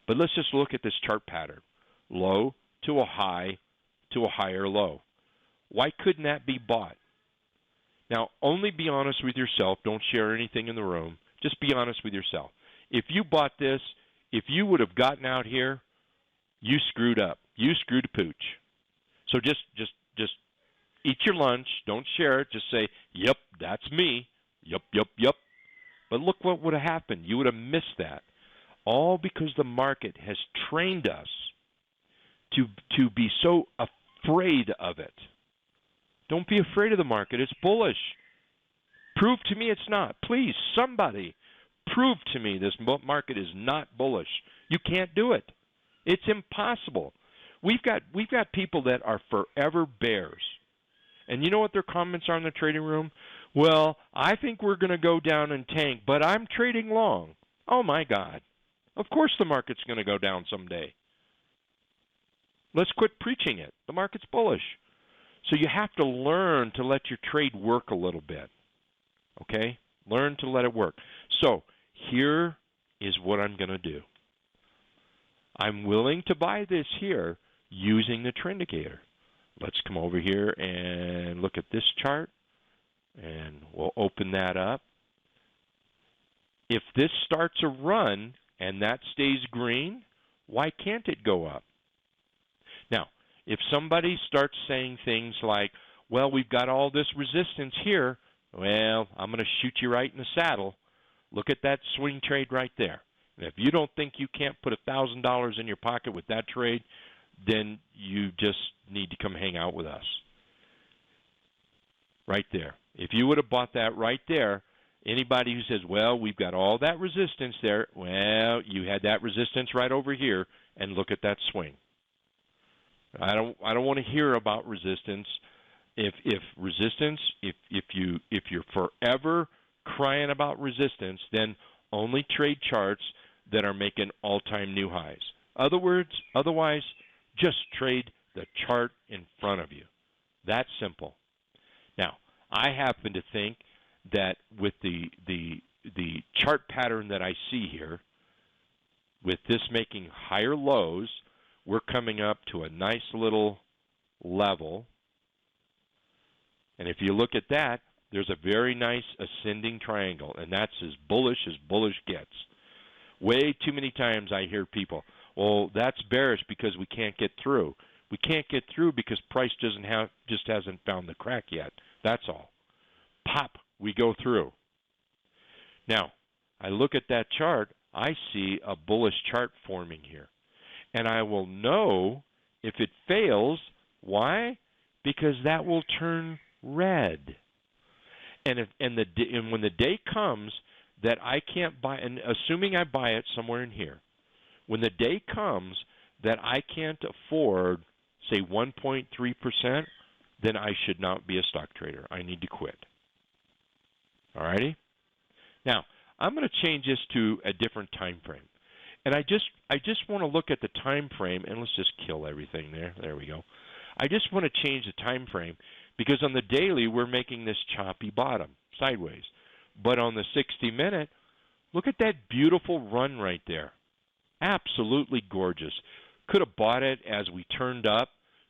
But let's just look at this chart pattern. Low to a high to a higher low. Why couldn't that be bought? Now, only be honest with yourself. Don't share anything in the room. Just be honest with yourself. If you bought this, if you would have gotten out here, you screwed up. You screwed a pooch. So just eat your lunch. Don't share it. Just say, yep, that's me. Yep. But look what would have happened. You would have missed that. All because the market has trained us to be so afraid of it. Don't be afraid of the market. It's bullish. Prove to me it's not. Please, somebody, prove to me this market is not bullish. You can't do it. It's impossible. We've got people that are forever bears. And you know what their comments are in the trading room? Well, I think we're going to go down and tank, but I'm trading long. Oh, my God. Of course the market's going to go down someday. Let's quit preaching it. The market's bullish. So you have to learn to let your trade work a little bit. Okay? Learn to let it work. So here is what I'm going to do. I'm willing to buy this here using the trend indicator. Let's come over here and look at this chart, and we'll open that up. If this starts a run and that stays green, why can't it go up? Now, if somebody starts saying things like, well, we've got all this resistance here, well, I'm going to shoot you right in the saddle. Look at that swing trade right there. And if you don't think you can't put $1,000 in your pocket with that trade, then you just need to come hang out with us. Right there. If you would have bought that right there, anybody who says, well, we've got all that resistance there, well, you had that resistance right over here, and look at that swing. I don't want to hear about resistance. If you're forever crying about resistance, then only trade charts that are making all-time new highs. Otherwise, just trade the chart in front of you. That's simple. Now, I happen to think that with the chart pattern that I see here, with this making higher lows, we're coming up to a nice little level. And if you look at that, there's a very nice ascending triangle, and that's as bullish gets. Way too many times I hear people, well, that's bearish because we can't get through. We can't get through because price hasn't found the crack yet. That's all. Pop, we go through. Now, I look at that chart, I see a bullish chart forming here. And I will know if it fails. Why? Because that will turn red. And when the day comes that I can't buy, and assuming I buy it somewhere in here, when the day comes that I can't afford, say 1.3%, then I should not be a stock trader. I need to quit. All righty? Now, I'm going to change this to a different time frame. And I just want to look at the time frame, and let's just kill everything there. There we go. I just want to change the time frame because on the daily we're making this choppy bottom sideways. But on the 60-minute, look at that beautiful run right there. Absolutely gorgeous. Could have bought it as we turned up.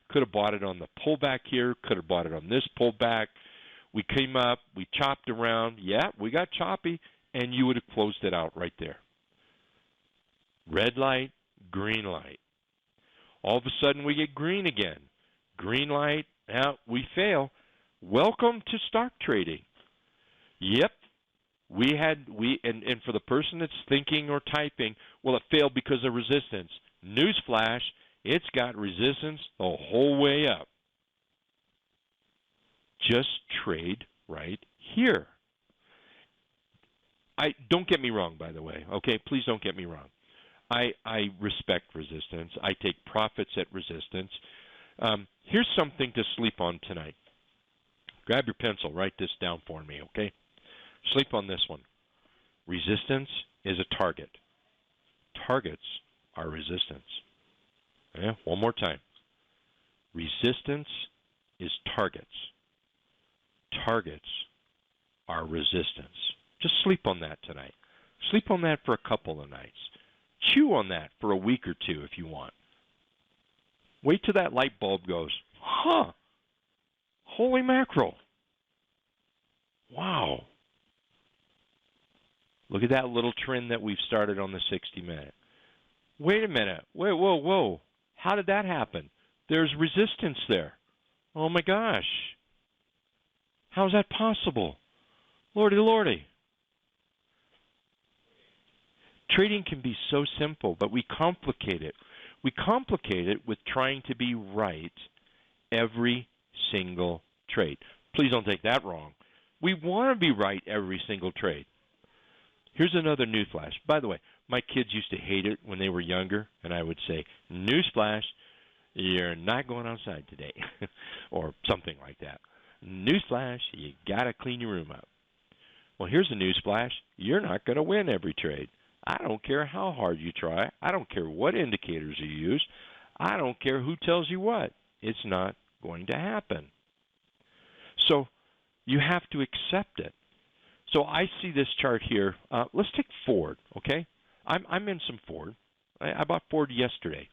Could have bought it on the pullback here. Could have bought it on this pullback. We came up. We chopped around. Yeah, we got choppy, and you would have closed it out right there. Red light, green light. All of a sudden we get green again. Green light, now we fail. Welcome to stock trading. Yep, and for the person that's thinking or typing, well, it failed because of resistance. Newsflash, it's got resistance the whole way up. Just trade right here. Don't get me wrong, by the way. Okay, please don't get me wrong. I respect resistance. I take profits at resistance. Here's something to sleep on tonight. Grab your pencil. Write this down for me, okay? Sleep on this one. Resistance is a target. Targets are resistance. Yeah, one more time. Resistance is targets. Targets are resistance. Just sleep on that tonight. Sleep on that for a couple of nights. Chew on that for a week or two if you want. Wait till that light bulb goes, huh, holy mackerel. Wow. Look at that little trend that we've started on the 60-minute. Wait a minute. Whoa. How did that happen? There's resistance there. Oh my gosh. How's that possible? Lordy. Trading can be so simple, but we complicate it. We complicate it with trying to be right every single trade. Please don't take that wrong. We want to be right every single trade. Here's another newsflash. By the way, my kids used to hate it when they were younger, and I would say, newsflash, you're not going outside today, or something like that. Newsflash, you got to clean your room up. Well, here's a newsflash. You're not going to win every trade. I don't care how hard you try. I don't care what indicators you use. I don't care who tells you what. It's not going to happen. So you have to accept it. So I see this chart here. Let's take Ford, okay? I'm in some Ford. I bought Ford yesterday.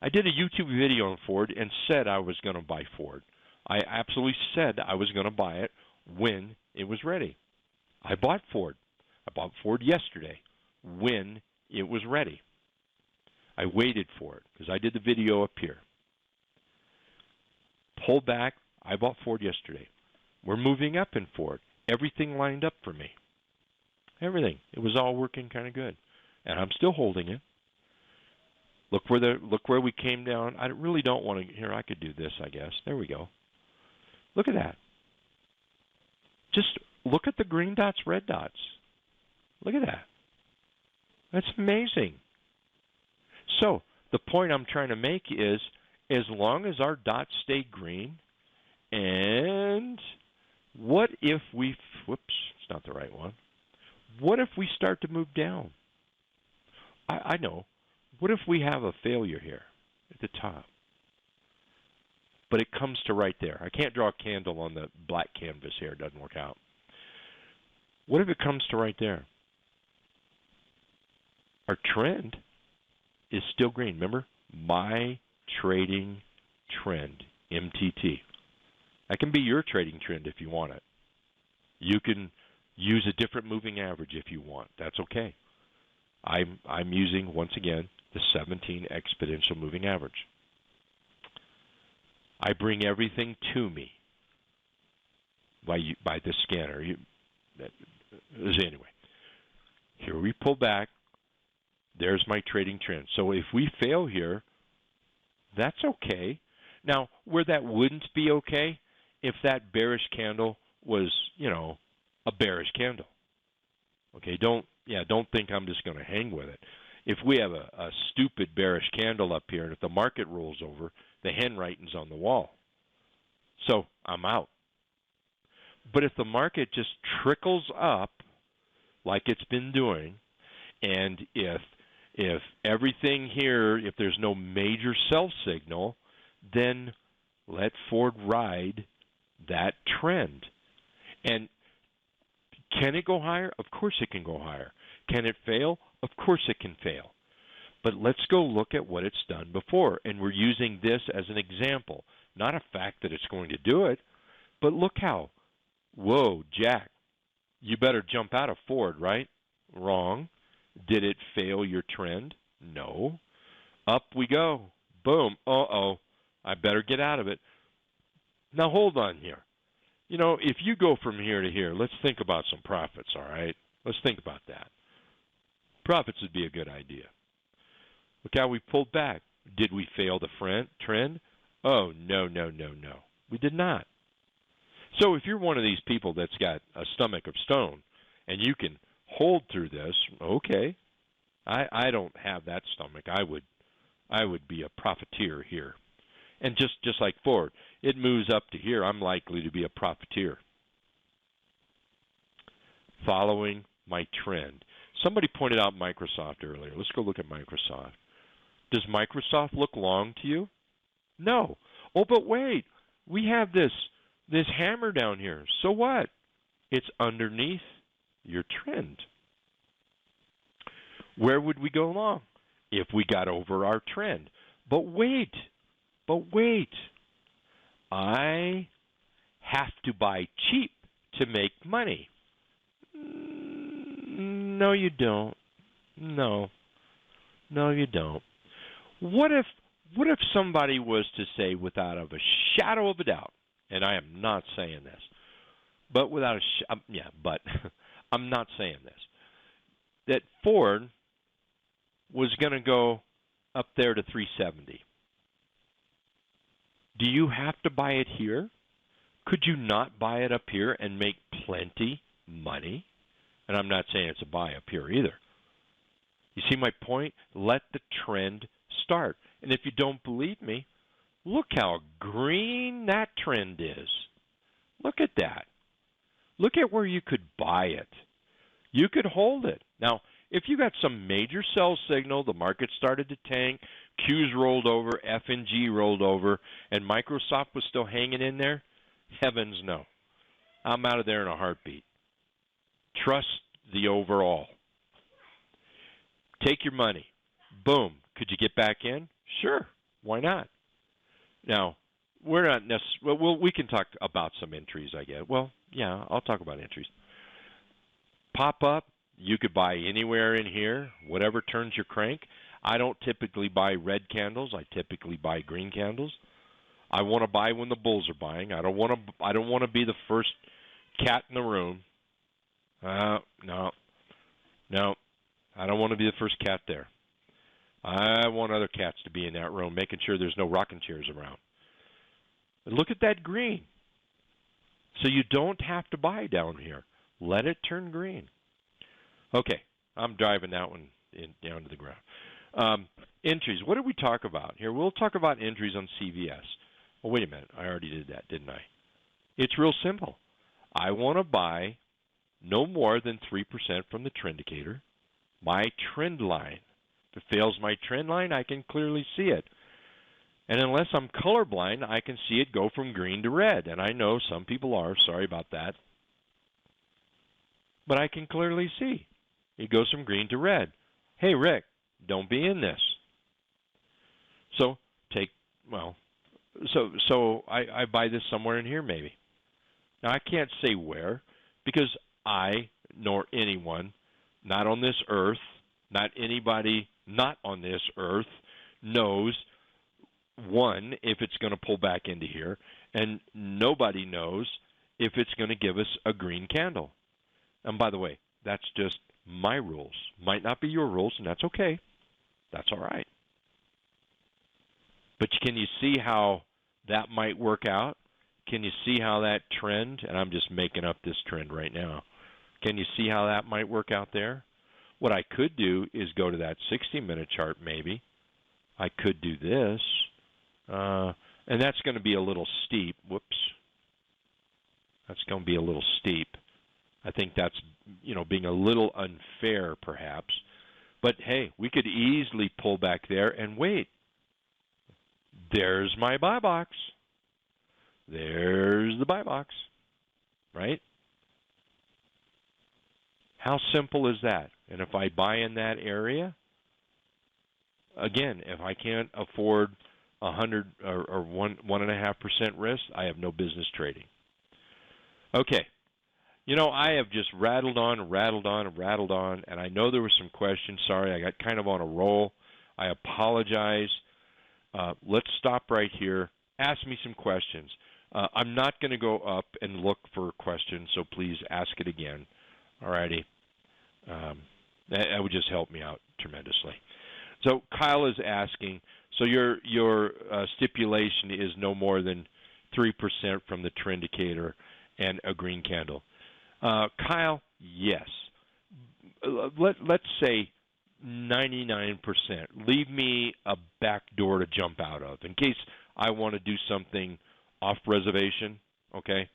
I did a YouTube video on Ford and said I was going to buy Ford. I absolutely said I was going to buy it when it was ready. I bought Ford. I bought Ford yesterday when it was ready. I waited for it because I did the video up here. Pulled back. I bought Ford yesterday. We're moving up in Ford. Everything lined up for me. Everything. It was all working kind of good. And I'm still holding it. Look where we came down. I really don't want to. Here, I could do this, I guess. There we go. Look at that. Just look at the green dots, red dots. Look at that. That's amazing. So the point I'm trying to make is, as long as our dots stay green, and what if we, whoops, it's not the right one. What if we start to move down? I know. What if we have a failure here at the top? But it comes to right there. I can't draw a candle on the black canvas here. It doesn't work out. What if it comes to right there? Our trend is still green. Remember? My trading trend, MTT. That can be your trading trend if you want it. You can use a different moving average if you want. That's okay. I'm using, once again, the 17 exponential moving average. I bring everything to me by the scanner. Anyway, Here we pull back. There's my trading trend. So if we fail here, that's okay. Now, where that wouldn't be okay, if that bearish candle was, a bearish candle. Okay, don't think I'm just going to hang with it. If we have a stupid bearish candle up here, and if the market rolls over, the handwriting's on the wall. So I'm out. But if the market just trickles up like it's been doing, and if everything here, if there's no major sell signal, then let Ford ride that trend. And can it go higher? Of course it can go higher. Can it fail? Of course it can fail. But let's go look at what it's done before. And we're using this as an example, not a fact that it's going to do it, but look how. Whoa, Jack, you better jump out of Ford, right? Wrong. Did it fail your trend? No. Up we go. Boom. Uh-oh. I better get out of it. Now hold on here. If you go from here to here, let's think about some profits, all right? Let's think about that. Profits would be a good idea. Look how we pulled back. Did we fail the trend? Oh, no. We did not. So if you're one of these people that's got a stomach of stone and you can hold through this, okay. I don't have that stomach. I would be a profiteer here. And just like Ford, it moves up to here, I'm likely to be a profiteer. Following my trend. Somebody pointed out Microsoft earlier. Let's go look at Microsoft. Does Microsoft look long to you? No. Oh, but wait. We have this hammer down here. So what? It's underneath your trend. Where would we go long? If we got over our trend. But wait. I have to buy cheap to make money. No, you don't. No, you don't. What if somebody was to say, without a shadow of a doubt, and I am not saying this, but I'm not saying this, that Ford was going to go up there to 370. Do you have to buy it here? Could you not buy it up here and make plenty money? And I'm not saying it's a buy up here either. You see my point? Let the trend start. And if you don't believe me, look how green that trend is. Look at that. Look at where you could buy it. You could hold it. Now, if you got some major sell signal, the market started to tank, Q's rolled over, F&G rolled over, and Microsoft was still hanging in there, heavens no. I'm out of there in a heartbeat. Trust the overall. Take your money. Boom. Could you get back in? Sure. Why not? Now, we're not necessarily, well, we can talk about some entries, I guess. Well, yeah, I'll talk about entries. Pop up. You could buy anywhere in here, whatever turns your crank. I don't typically buy red candles. I typically buy green candles. I want to buy when the bulls are buying. I don't want to be the first cat in the room. No. I don't want to be the first cat there. I want other cats to be in that room, making sure there's no rocking chairs around. But look at that green. So you don't have to buy down here. Let it turn green. Okay, I'm driving that one down to the ground. Entries. What did we talk about here? We'll talk about entries on CVS. Oh, wait a minute. I already did that, didn't I? It's real simple. I want to buy no more than 3% from the trend indicator. My trend line. If it fails my trend line, I can clearly see it. And unless I'm colorblind, I can see it go from green to red. And I know some people are. Sorry about that. But I can clearly see. It goes from green to red. Hey, Rick, don't be in this. So I buy this somewhere in here maybe. Now, I can't say where because I nor anyone, not on this earth, not anybody not on this earth, knows, one, if it's going to pull back into here, and nobody knows if it's going to give us a green candle. And by the way, that's just my rules. Might not be your rules, and that's okay. That's all right. But can you see how that might work out? Can you see how that trend, and I'm just making up this trend right now, can you see how that might work out there? What I could do is go to that 60-minute chart maybe. I could do this, and that's going to be a little steep. Whoops. That's going to be a little steep. I think that's, being a little unfair perhaps. But, hey, we could easily pull back there and wait. There's my buy box. There's the buy box, right? How simple is that? And if I buy in that area, again, if I can't afford 100 or 1.5% risk, I have no business trading. Okay. I have just rattled on, and I know there were some questions. Sorry, I got kind of on a roll. I apologize. Let's stop right here. Ask me some questions. I'm not going to go up and look for questions, so please ask it again. All righty. That would just help me out tremendously. So Kyle is asking, so your stipulation is no more than 3% from the trend indicator and a green candle. Kyle, yes. Let's say 99%. Leave me a back door to jump out of in case I want to do something off reservation, okay?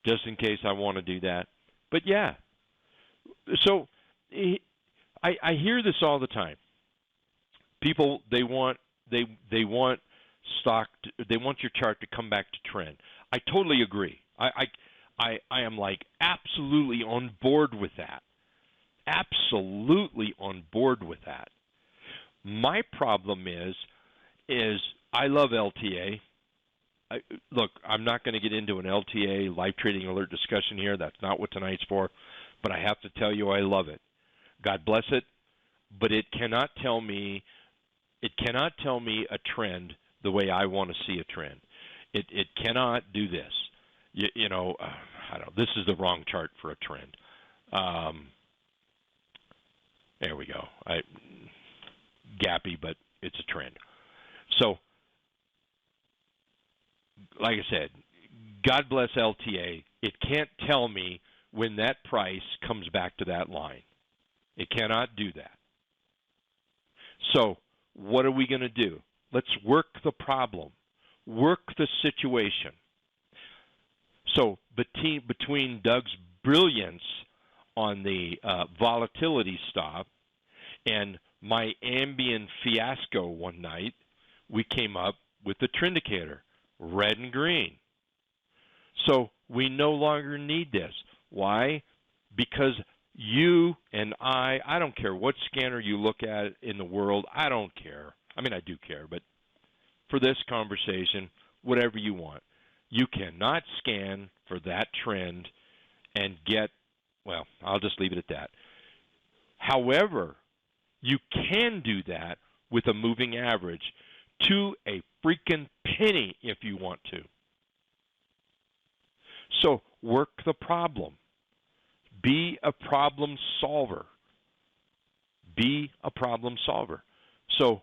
Just in case I want to do that. But yeah. So I hear this all the time. People, they want stock, they want your chart to come back to trend. I totally agree. I am like absolutely on board with that. Absolutely on board with that. My problem is I love LTA. Look, I'm not going to get into an LTA live trading alert discussion here. That's not what tonight's for. But I have to tell you I love it. God bless it. But it cannot tell me a trend the way I want to see a trend. It cannot do this. I don't know. This is the wrong chart for a trend. There we go. Gappy, but it's a trend. So, like I said, God bless LTA. It can't tell me when that price comes back to that line. It cannot do that. So, what are we going to do? Let's work the problem. Work the situation. So, between Doug's brilliance on the volatility stop and my ambient fiasco one night, we came up with the trend indicator, red and green. So we no longer need this. Why? Because you and I don't care what scanner you look at in the world, I don't care. I mean, I do care, but for this conversation, whatever you want. You cannot scan for that trend and get, well, I'll just leave it at that. However, you can do that with a moving average to a freaking penny if you want to. So work the problem. Be a problem solver. Be a problem solver. So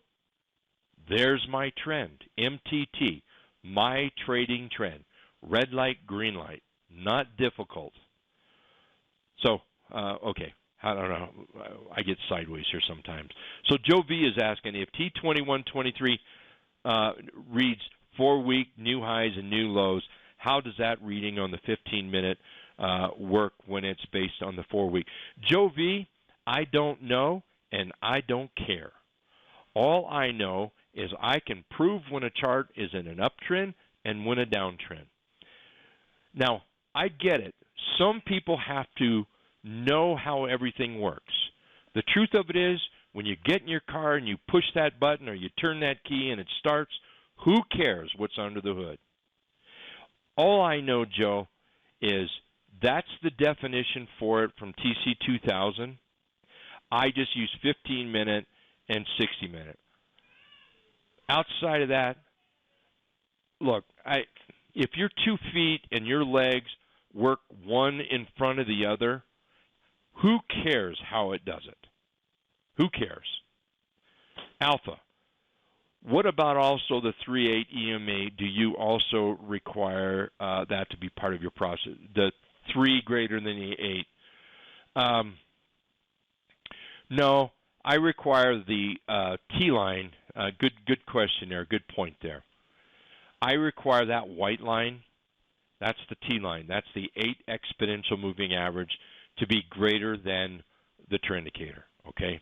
there's my trend, MTT, my trading trend. Red light, green light. Not difficult. So, okay. I don't know. I get sideways here sometimes. So Joe V is asking if T2123 reads 4-week new highs and new lows, how does that reading on the 15-minute work when it's based on the 4-week? Joe V, I don't know, and I don't care. All I know is I can prove when a chart is in an uptrend and when a downtrend. Now, I get it. Some people have to know how everything works. The truth of it is, when you get in your car and you push that button or you turn that key and it starts, who cares what's under the hood? All I know, Joe, is that's the definition for it from TC 2000. I just use 15-minute and 60-minute. Outside of that, look, if your 2 feet and your legs work one in front of the other, Who cares how it does it? Who cares? Alpha. What about also the 3/8 EMA? Do you also require that to be part of your process? The 3 greater than the 8? No, I require the T-line. Good question there. Good point there. I require that white line. That's the T-line. That's the 8 exponential moving average to be greater than the trend indicator. Okay.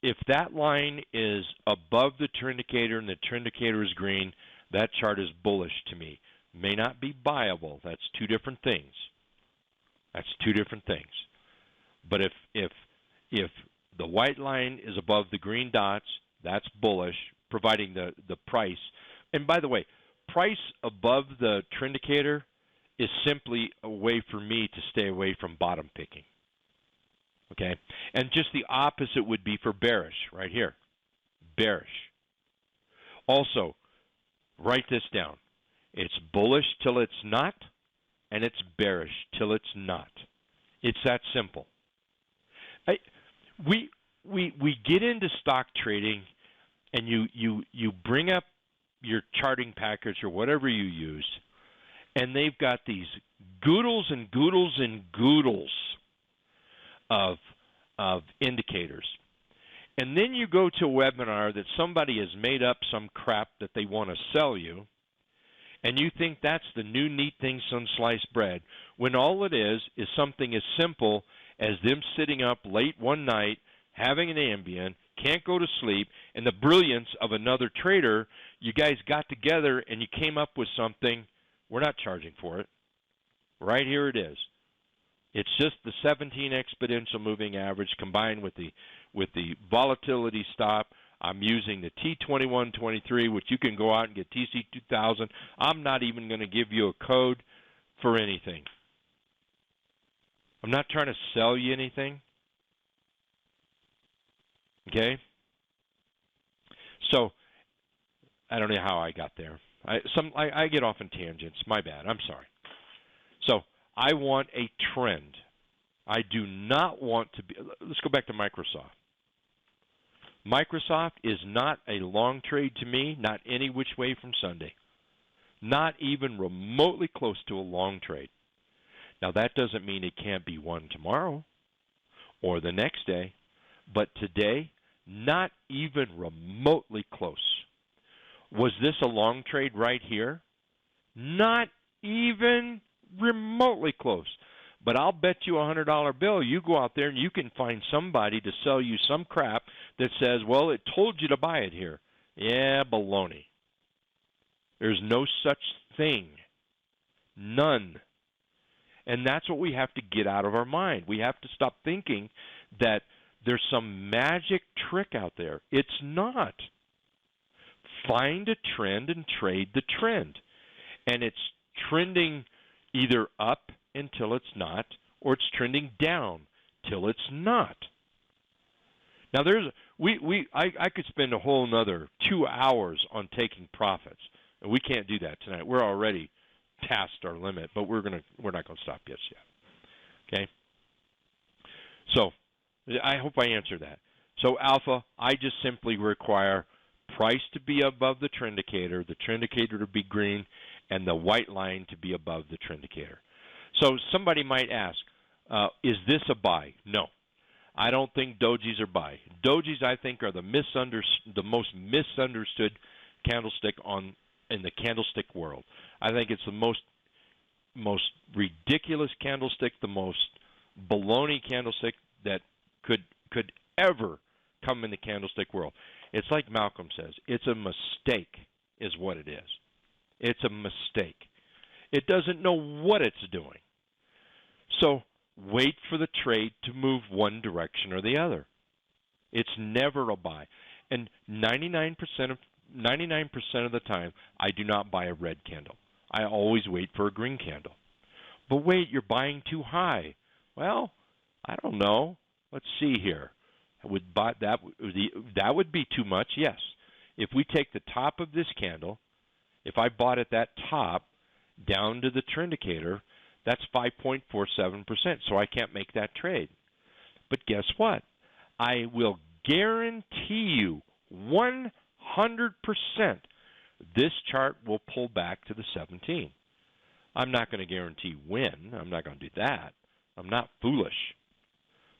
If that line is above the trend indicator and the trend indicator is green, that chart is bullish to me. May not be buyable. That's 2 different things. That's 2 different things. But if the white line is above the green dots, that's bullish, providing the price. And by the way, price above the trend indicator is simply a way for me to stay away from bottom picking. Okay? And just the opposite would be for bearish, right here. Bearish. Also, write this down. It's bullish till it's not, and it's bearish till it's not. It's that simple. We get into stock trading, and you bring up your charting package or whatever you use, and they've got these goodles and goodles and goodles of indicators. And then you go to a webinar that somebody has made up some crap that they want to sell you, and you think that's the new neat thing, some sliced bread, when all it is something as simple as them sitting up late one night, having an Ambien, can't go to sleep, and the brilliance of another trader, you guys got together and you came up with something. We're not charging for it. Right here it is. It's just the 17 exponential moving average combined with the volatility stop. I'm using the T2123, which you can go out and get TC2000. I'm not even going to give you a code for anything. I'm not trying to sell you anything. Okay? So, I don't know how I got there. I get off in tangents. My bad. I'm sorry. So, I want a trend. I do not want to be... Let's go back to Microsoft. Microsoft is not a long trade to me, not any which way from Sunday. Not even remotely close to a long trade. Now, that doesn't mean it can't be one tomorrow or the next day, but today, not even remotely close. Was this a long trade right here? Not even remotely close. But I'll bet you a $100 bill you go out there and you can find somebody to sell you some crap that says, well, it told you to buy it here. Yeah, baloney. There's no such thing. None. And that's what we have to get out of our mind. We have to stop thinking that there's some magic trick out there. It's not. Find a trend and trade the trend. And it's trending either up until it's not, or it's trending down till it's not. Now I could spend a whole another 2 hours on taking profits, and we can't do that tonight. We're already past our limit, but we're not going to stop just yet. Okay. So I hope I answered that. So alpha, I just simply require price to be above the trend indicator to be green, and the white line to be above the trend indicator. So somebody might ask, is this a buy? No. I don't think dojis are buy. Dojis, I think, are the most misunderstood candlestick in the candlestick world. I think it's the most ridiculous candlestick, the most baloney candlestick that could ever come in the candlestick world. It's like Malcolm says, it's a mistake is what it is. It's a mistake. It doesn't know what it's doing. So wait for the trade to move one direction or the other. It's never a buy. And 99% of the time, I do not buy a red candle. I always wait for a green candle. But wait, you're buying too high. Well, I don't know. Let's see here. That would be too much, yes. If we take the top of this candle, if I bought at that top down to the trend indicator, That's 5.47%, so I can't make that trade. But guess what? I will guarantee you 100% this chart will pull back to the 17. I'm not going to guarantee when. I'm not going to do that. I'm not foolish.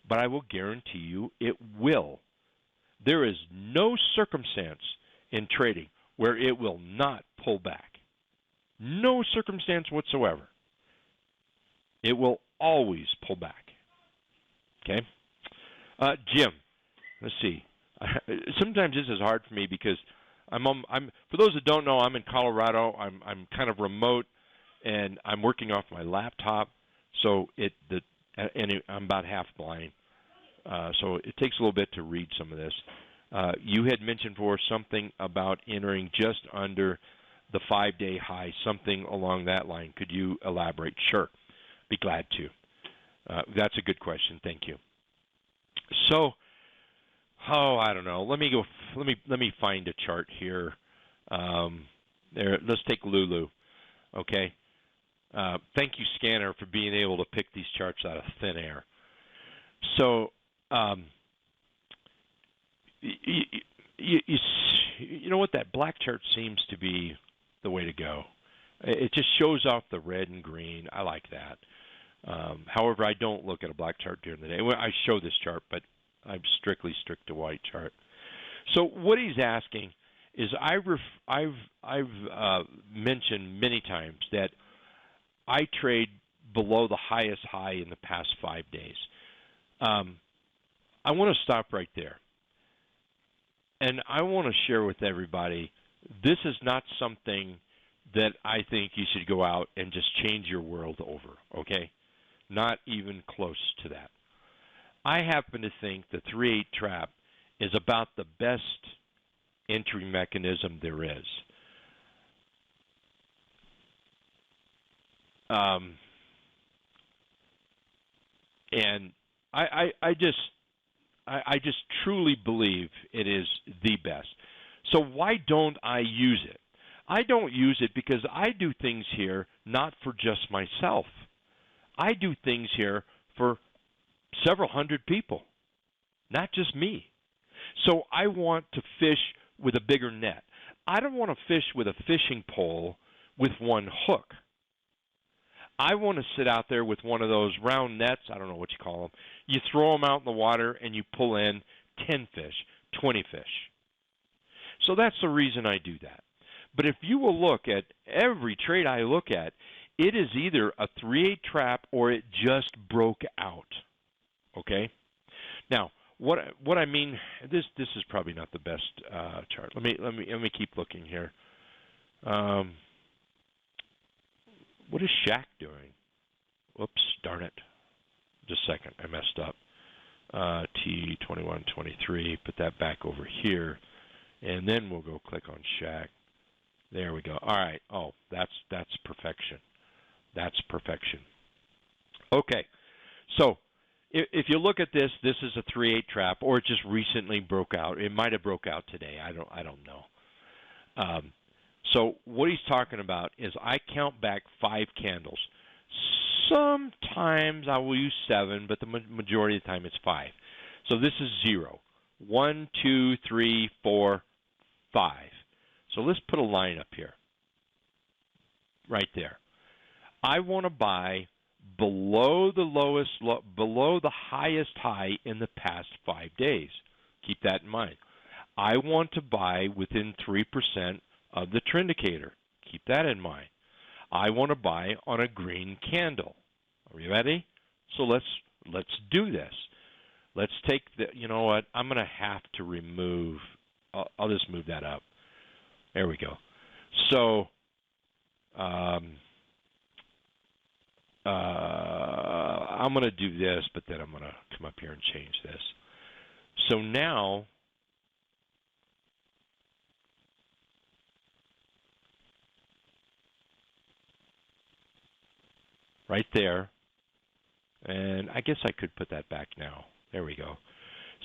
But I will guarantee you it will. There is no circumstance in trading where it will not pull back. No circumstance whatsoever. It will always pull back. Okay? Jim, let's see. Sometimes this is hard for me because I'm for those that don't know, I'm in Colorado. I'm kind of remote, and I'm working off my laptop, so I'm about half blind. So it takes a little bit to read some of this. You had mentioned for something about entering just under the 5-day high, something along that line. Could you elaborate? Sure, be glad to. That's a good question. Thank you. So, I don't know. Let me find a chart here. There. Let's take Lulu. Okay. Thank you, Scanner, for being able to pick these charts out of thin air. So, you know what? That black chart seems to be the way to go. It just shows off the red and green. I like that. However, I don't look at a black chart during the day. Well, I show this chart, but I'm strictly strict to white chart. So what he's asking is, I've mentioned many times that I trade below the highest high in the past 5 days. I want to stop right there. And I want to share with everybody, this is not something that I think you should go out and just change your world over, okay? Not even close to that. I happen to think the 3-8 trap is about the best entry mechanism there is. And I just truly believe it is the best. So why don't I use it? I don't use it because I do things here not for just myself. I do things here for several hundred people, not just me. So I want to fish with a bigger net. I don't want to fish with a fishing pole with one hook. I want to sit out there with one of those round nets, I don't know what you call them. You throw them out in the water and you pull in 10 fish, 20 fish. So that's the reason I do that. But if you will look at every trade I look at, it is either a 3-8 trap or it just broke out. Okay? Now, what I mean, this is probably not the best chart. Let me keep looking here. What is Shaq doing? Whoops, darn it. Just a second, I messed up. T2123, put that back over here, and then we'll go click on Shaq. There we go. All right. Oh, that's perfection. That's perfection. Okay. So if you look at this, this is a 3-8 trap, or it just recently broke out. It might have broke out today. I don't know. So what he's talking about is I count back 5 candles. Sometimes I will use 7, but the majority of the time it's 5. So this is 0. 1, 2, 3, 4, 5. So let's put a line up here. Right there. I want to buy below the highest high in the past 5 days. Keep that in mind. I want to buy within 3% of the trend indicator. Keep that in mind. I want to buy on a green candle. Are you ready? So let's do this. Let's take the, you know what, I'm going to have to remove, I'll just move that up. There we go. So I'm going to do this, but then I'm going to come up here and change this. So now right there, and I guess I could put that back now. There we go.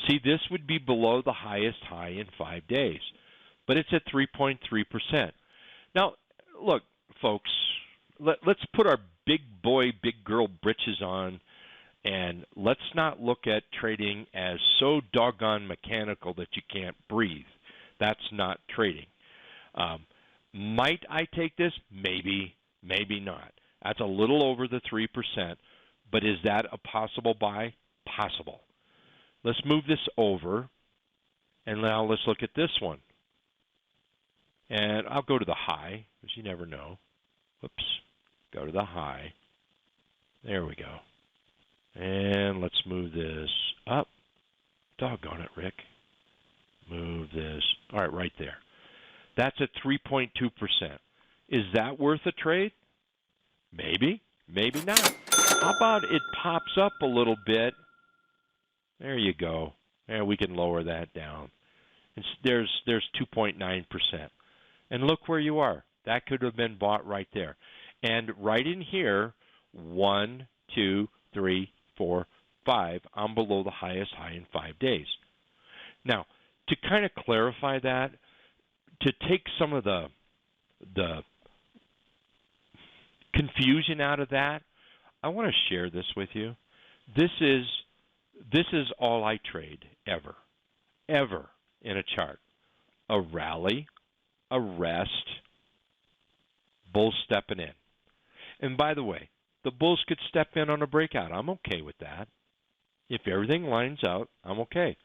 See, this would be below the highest high in 5 days, but it's at 3.3%. Now, look, folks, let's put our big boy, big girl britches on, and let's not look at trading as so doggone mechanical that you can't breathe. That's not trading. Might I take this? Maybe, maybe not. That's a little over the 3%, but is that a possible buy? Possible. Let's move this over, and now let's look at this one. And I'll go to the high, because you never know. Whoops. Go to the high. There we go. And let's move this up. Doggone it, Rick. Move this. All right, right there. That's at 3.2%. Is that worth a trade? Maybe, maybe not. How about it pops up a little bit? There you go. And we can lower that down. There's 2.9%. And look where you are. That could have been bought right there. And right in here, 1, 2, 3, 4, 5. I'm below the highest high in 5 days. Now, to kind of clarify that, to take some of the confusion out of that, I want to share this with you. This is all I trade ever in a chart. A rally, a rest, bulls stepping in. And by the way, the bulls could step in on a breakout. I'm okay with that. If everything lines out, I'm okay.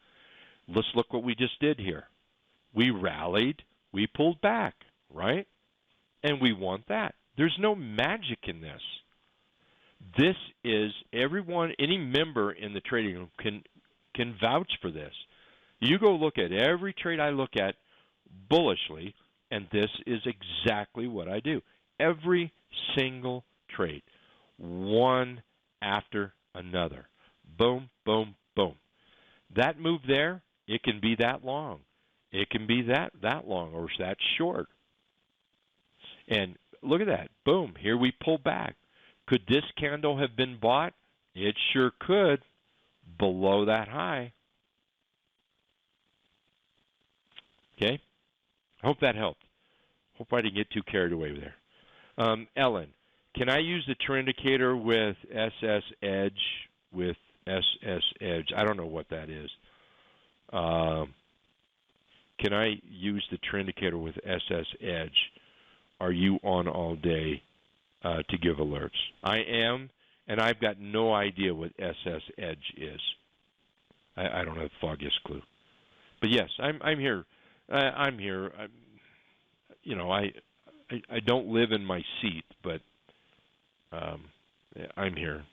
Let's look what we just did here. We rallied, we pulled back, right? And we want that. There's no magic in this. This is everyone, any member in the trading room can vouch for this. You go look at every trade I look at bullishly, and this is exactly what I do. Every single trade, one after another. Boom, boom, boom. That move there, it can be that long. It can be that long or that short. And look at that. Boom, here we pull back. Could this candle have been bought? It sure could, below that high. Okay? I hope that helped. Hope I didn't get too carried away there. Ellen, can I use the trend indicator with SS Edge? With SS Edge, I don't know what that is. Can I use the trend indicator with SS Edge? Are you on all day to give alerts? I am, and I've got no idea what SS Edge is. I don't have the foggiest clue. But yes, I'm here. I'm here. I don't live in my seat, but I'm here.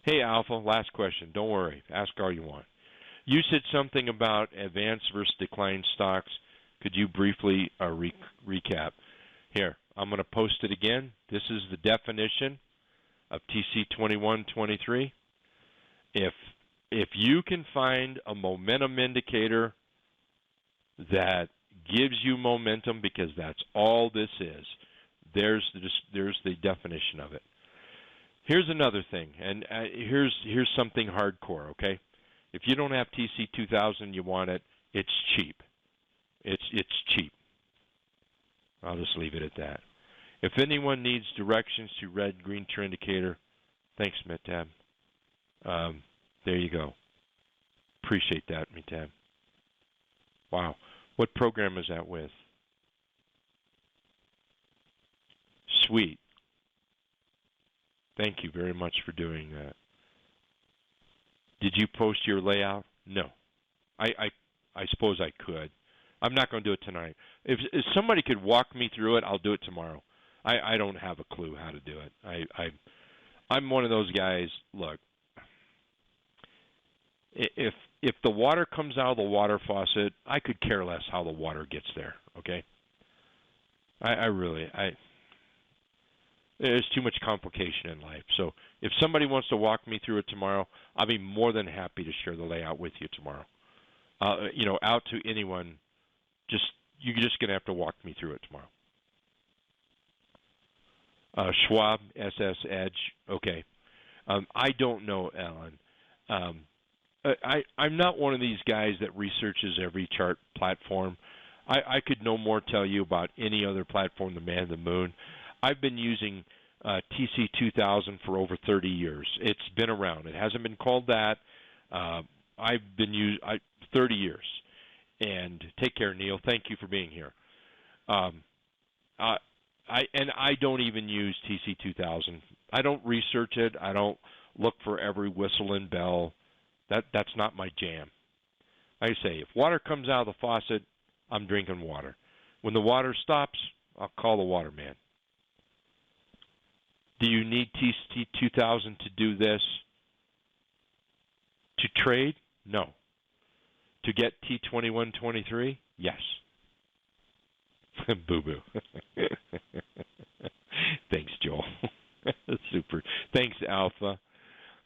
Hey, Alpha, last question. Don't worry. Ask all you want. You said something about advanced versus decline stocks. Could you briefly recap? Here, I'm going to post it again. This is the definition of TC2123. If you can find a momentum indicator that gives you momentum, because that's all this is, there's the definition of it. Here's another thing, and here's something hardcore, okay? If you don't have TC2000, you want it, it's cheap. It's cheap. I'll just leave it at that. If anyone needs directions to red, green trend indicator, thanks, Metab. There you go. Appreciate that, Metab. Wow. What program is that with? Sweet. Thank you very much for doing that. Did you post your layout? No. I suppose I could. I'm not going to do it tonight. If somebody could walk me through it, I'll do it tomorrow. I don't have a clue how to do it. I'm one of those guys, look, if the water comes out of the water faucet, I could care less how the water gets there, okay? There's too much complication in life. So if somebody wants to walk me through it tomorrow, I'll be more than happy to share the layout with you tomorrow. Out to anyone, you're just going to have to walk me through it tomorrow. Schwab, SS Edge, okay. I don't know, Alan. I'm not one of these guys that researches every chart platform. I could no more tell you about any other platform than Man in the Moon. I've been using TC2000 for over 30 years. It's been around. It hasn't been called that. I've been 30 years. And take care, Neil. Thank you for being here. I don't even use TC2000. I don't research it. I don't look for every whistle and bell. That's not my jam. Like I say, if water comes out of the faucet, I'm drinking water. When the water stops, I'll call the waterman. Do you need TC2000 to do this? To trade? No. To get T2123? Yes. Boo-boo. Thanks, Joel. Super. Thanks, Alpha.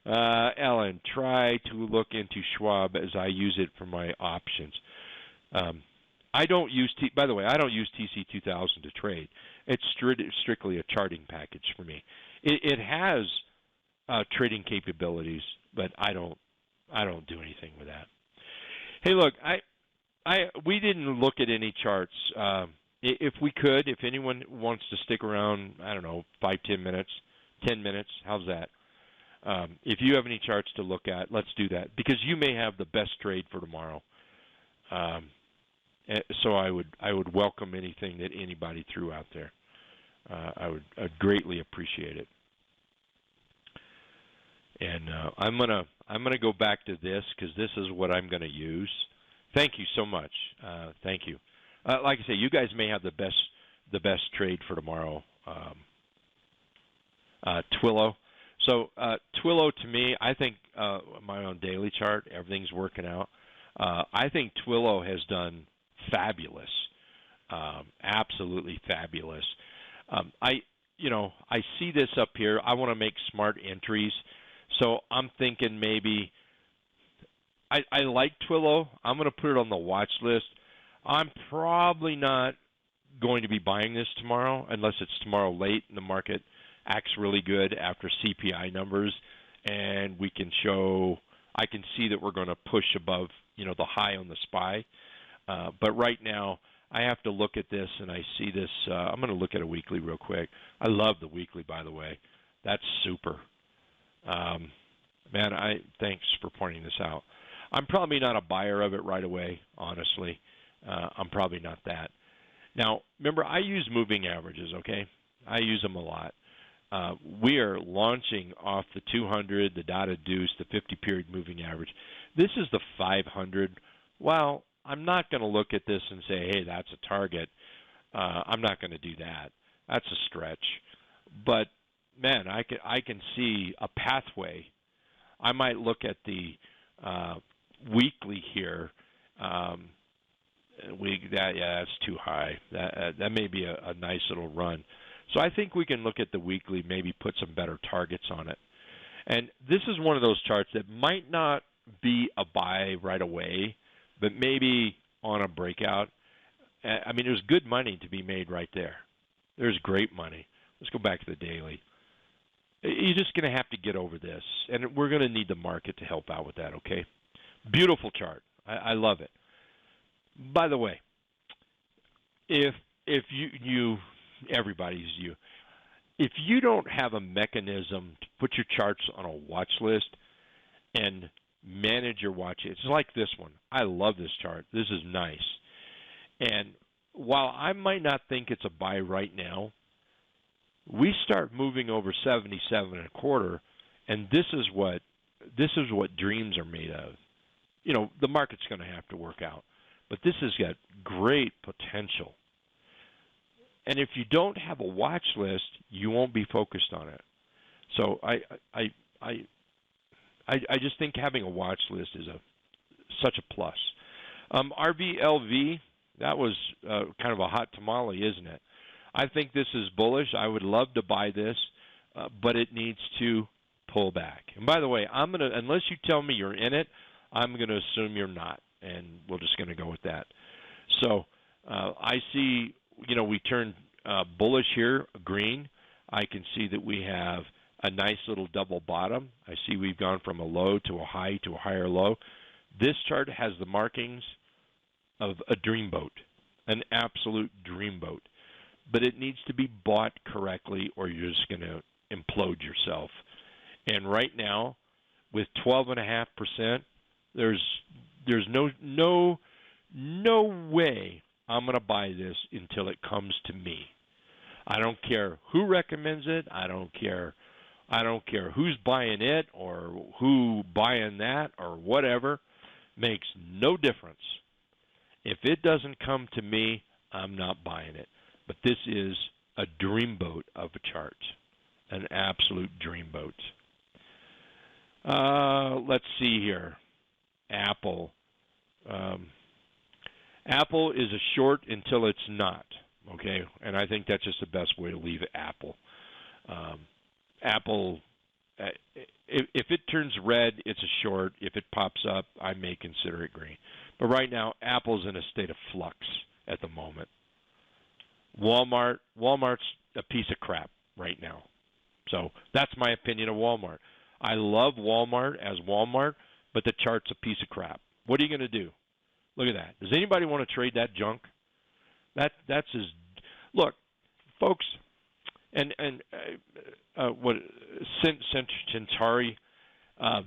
Ellen, try to look into Schwab as I use it for my options. I don't use by the way, I don't use TC2000 to trade. It's strictly a charting package for me. It has trading capabilities, but I don't do anything with that. Hey, look, we didn't look at any charts. If we could, if anyone wants to stick around, I don't know, 5-10 minutes, 10 minutes, how's that? If you have any charts to look at, let's do that, because you may have the best trade for tomorrow. So I would welcome anything that anybody threw out there. I'd greatly appreciate it. And I'm gonna go back to this because this is what I'm gonna use. Thank you so much. Thank you. Like I say, you guys may have the best trade for tomorrow. Twillo. So Twillo, to me, I think my own daily chart, everything's working out. I think Twillo has done fabulous, absolutely fabulous. I see this up here. I want to make smart entries, so I'm thinking maybe I like Twillo. I'm going to put it on the watch list. I'm probably not going to be buying this tomorrow unless it's tomorrow late and the market acts really good after CPI numbers, and I can see that we're going to push above, the high on the SPY. But right now, I have to look at this, and I see this. I'm going to look at a weekly real quick. I love the weekly, by the way. That's super. Thanks for pointing this out. I'm probably not a buyer of it right away, honestly. I'm probably not that. Now, remember, I use moving averages, okay? I use them a lot. We are launching off the 200, the dotted deuce, the 50-period moving average. This is the 500. Well, I'm not going to look at this and say, hey, that's a target. I'm not going to do that. That's a stretch. But, man, I can see a pathway. I might look at the weekly here. That's too high. That may be a nice little run. So I think we can look at the weekly, maybe put some better targets on it. And this is one of those charts that might not be a buy right away, but maybe on a breakout. I mean, there's good money to be made right there. There's great money. Let's go back to the daily. You're just going to have to get over this, and we're going to need the market to help out with that, okay? Beautiful chart. I love it. By the way, if you don't have a mechanism to put your charts on a watch list and manage your watch, it's like this one. I love this chart. This is nice. And while I might not think it's a buy right now, we start moving over 77.25, and this is what dreams are made of. The market's going to have to work out, but this has got great potential. And if you don't have a watch list, you won't be focused on it. So I just think having a watch list is such a plus. RVLV, that was kind of a hot tamale, isn't it? I think this is bullish. I would love to buy this, but it needs to pull back. And by the way, unless you tell me you're in it, I'm going to assume you're not, and we're just going to go with that. So I see, we turned bullish here, green. I can see that we have a nice little double bottom. I see we've gone from a low to a high to a higher low. This chart has the markings of a dreamboat, an absolute dreamboat. but it needs to be bought correctly, or you're just going to implode yourself. And right now, with 12.5%, there's no way I'm going to buy this until it comes to me. I don't care who recommends it. I don't care who's buying it or who buying that or whatever. Makes no difference. If it doesn't come to me, I'm not buying it. But this is a dreamboat of a chart, an absolute dreamboat. Let's see here. Apple. Apple is a short until it's not. Okay, and I think that's just the best way to leave Apple. Apple, if it turns red, it's a short. If it pops up, I may consider it green. But right now, Apple's in a state of flux at the moment. Walmart's a piece of crap right now. So that's my opinion of Walmart. I love Walmart as Walmart, but the chart's a piece of crap. What are you going to do? Look at that. Does anybody want to trade that junk? That's his. Look, folks, and what Centauri, are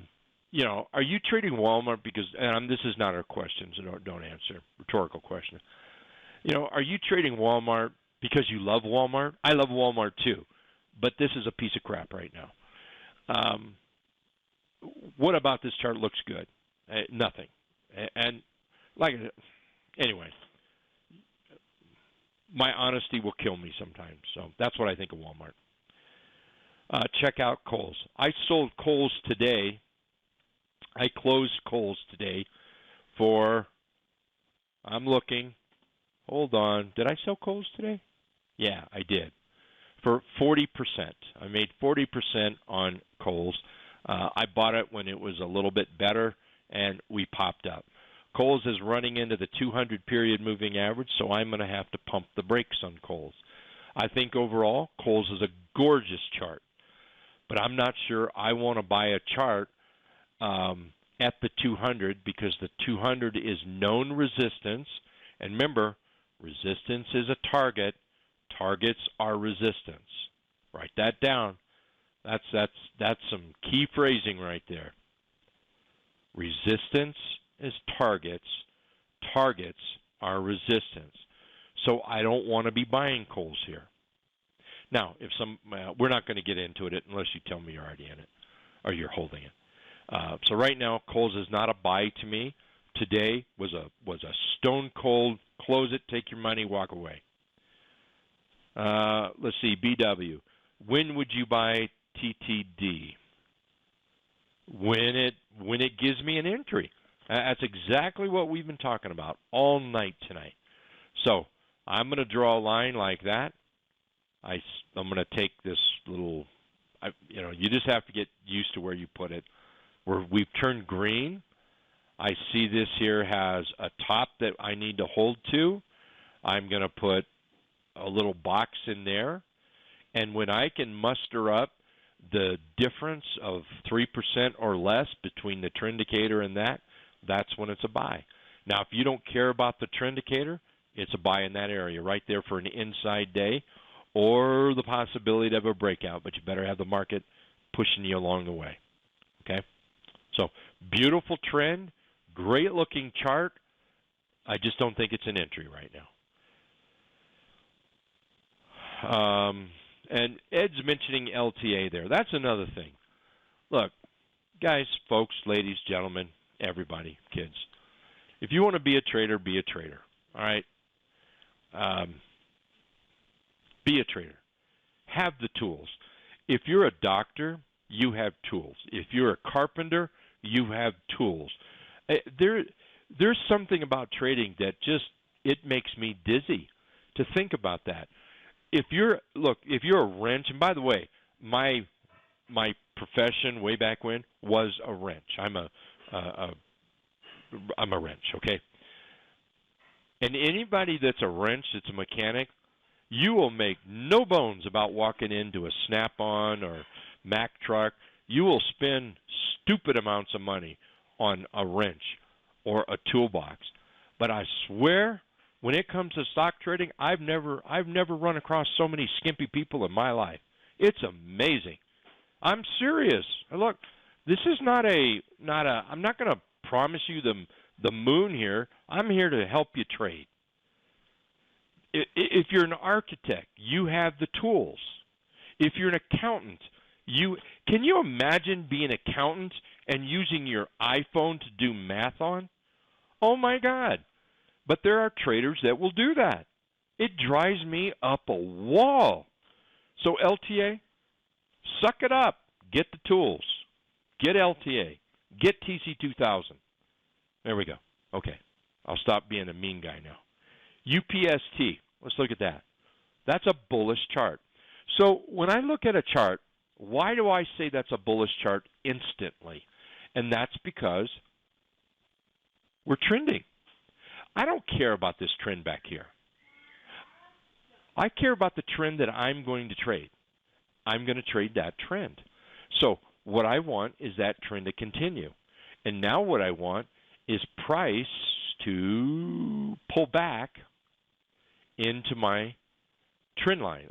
you trading Walmart because? And this is not a question, so don't answer. Rhetorical question. Are you trading Walmart because you love Walmart? I love Walmart too, but this is a piece of crap right now. What about this chart looks good? Nothing. And anyway. My honesty will kill me sometimes. So that's what I think of Walmart. Check out Kohl's. I sold Kohl's today. I closed Kohl's today for, I'm looking, hold on. Did I sell Kohl's today? Yeah, I did. For 40%. I made 40% on Kohl's. I bought it when it was a little bit better, and we popped up. Kohl's is running into the 200 period moving average, so I'm going to have to pump the brakes on Kohl's. I think overall, Kohl's is a gorgeous chart, but I'm not sure I want to buy a chart at the 200 because the 200 is known resistance. And remember, resistance is a target. Targets are resistance. Write that down. That's some key phrasing right there. Resistance is targets. Targets are resistance. So I don't want to be buying Kohl's here. Now, we're not going to get into it unless you tell me you're already in it or you're holding it. So right now, Kohl's is not a buy to me. Today was a stone cold close it, take your money, walk away. Let's see, BW. When would you buy TTD? When it gives me an entry. That's exactly what we've been talking about all night tonight. So I'm going to draw a line like that. I'm going to take this little, you just have to get used to where you put it. We've turned green. I see this here has a top that I need to hold to. I'm going to put a little box in there. And when I can muster up the difference of 3% or less between the trend indicator and that's when it's a buy. Now, if you don't care about the trend indicator, it's a buy in that area right there for an inside day or the possibility of a breakout, but you better have the market pushing you along the way. Okay? So, beautiful trend, great looking chart. I just don't think it's an entry right now. And Ed's mentioning LTA there. That's another thing. Look, guys, folks, ladies, gentlemen, everybody, kids. If you want to be a trader, be a trader. All right? Be a trader. Have the tools. If you're a doctor, you have tools. If you're a carpenter, you have tools. There's something about trading that it makes me dizzy to think about that. If you're a wrench, and by the way, my profession way back when was a wrench. I'm a wrench, okay? And anybody that's a wrench, that's a mechanic, you will make no bones about walking into a Snap-on or Mack truck. You will spend stupid amounts of money on a wrench or a toolbox. But I swear, When it comes to stock trading, I've never run across so many skimpy people in my life. It's amazing. I'm serious. Look, this is not a I'm not going to promise you the moon here. I'm here to help you trade. If you're an architect, you have the tools. If you're an accountant, can you imagine being an accountant and using your iPhone to do math on? Oh my God. But there are traders that will do that. It drives me up a wall. So LTA, suck it up. Get the tools. Get LTA. Get TC2000. There we go. Okay. I'll stop being a mean guy now. UPST. Let's look at that. That's a bullish chart. So when I look at a chart, why do I say that's a bullish chart instantly? And that's because we're trending. I don't care about this trend back here. I care about the trend that I'm going to trade. I'm going to trade that trend. So what I want is that trend to continue. And now what I want is price to pull back into my trend line.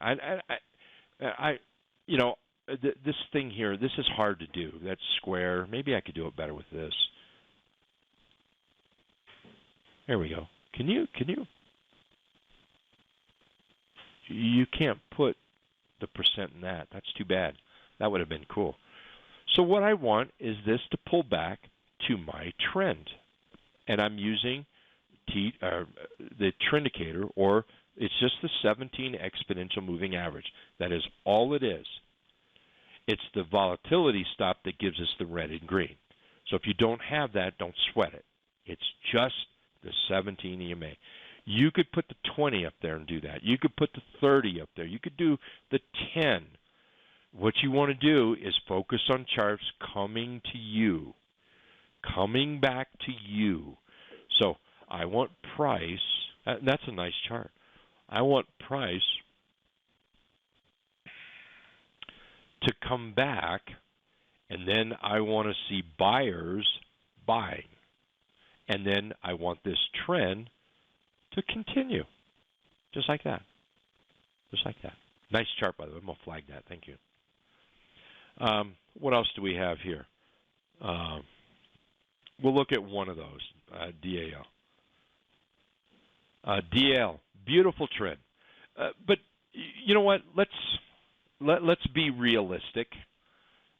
This thing here, this is hard to do. That's square. Maybe I could do it better with this. There we go. Can you? You can't put the percent in that. That's too bad. That would have been cool. So what I want is this to pull back to my trend. And I'm using the trend indicator, or it's just the 17 exponential moving average. That is all it is. It's the volatility stop that gives us the red and green. So if you don't have that, don't sweat it. It's just the 17 EMA. You could put the 20 up there and do that. You could put the 30 up there. You could do the 10. What you want to do is focus on charts coming to you, coming back to you. So I want price. That's a nice chart. I want price to come back, and then I want to see buyers buying. And then I want this trend to continue, just like that. Just like that. Nice chart, by the way. I'm going to flag that. Thank you. What else do we have here? We'll look at one of those, DAL. DL, beautiful trend. But you know what? Let's be realistic.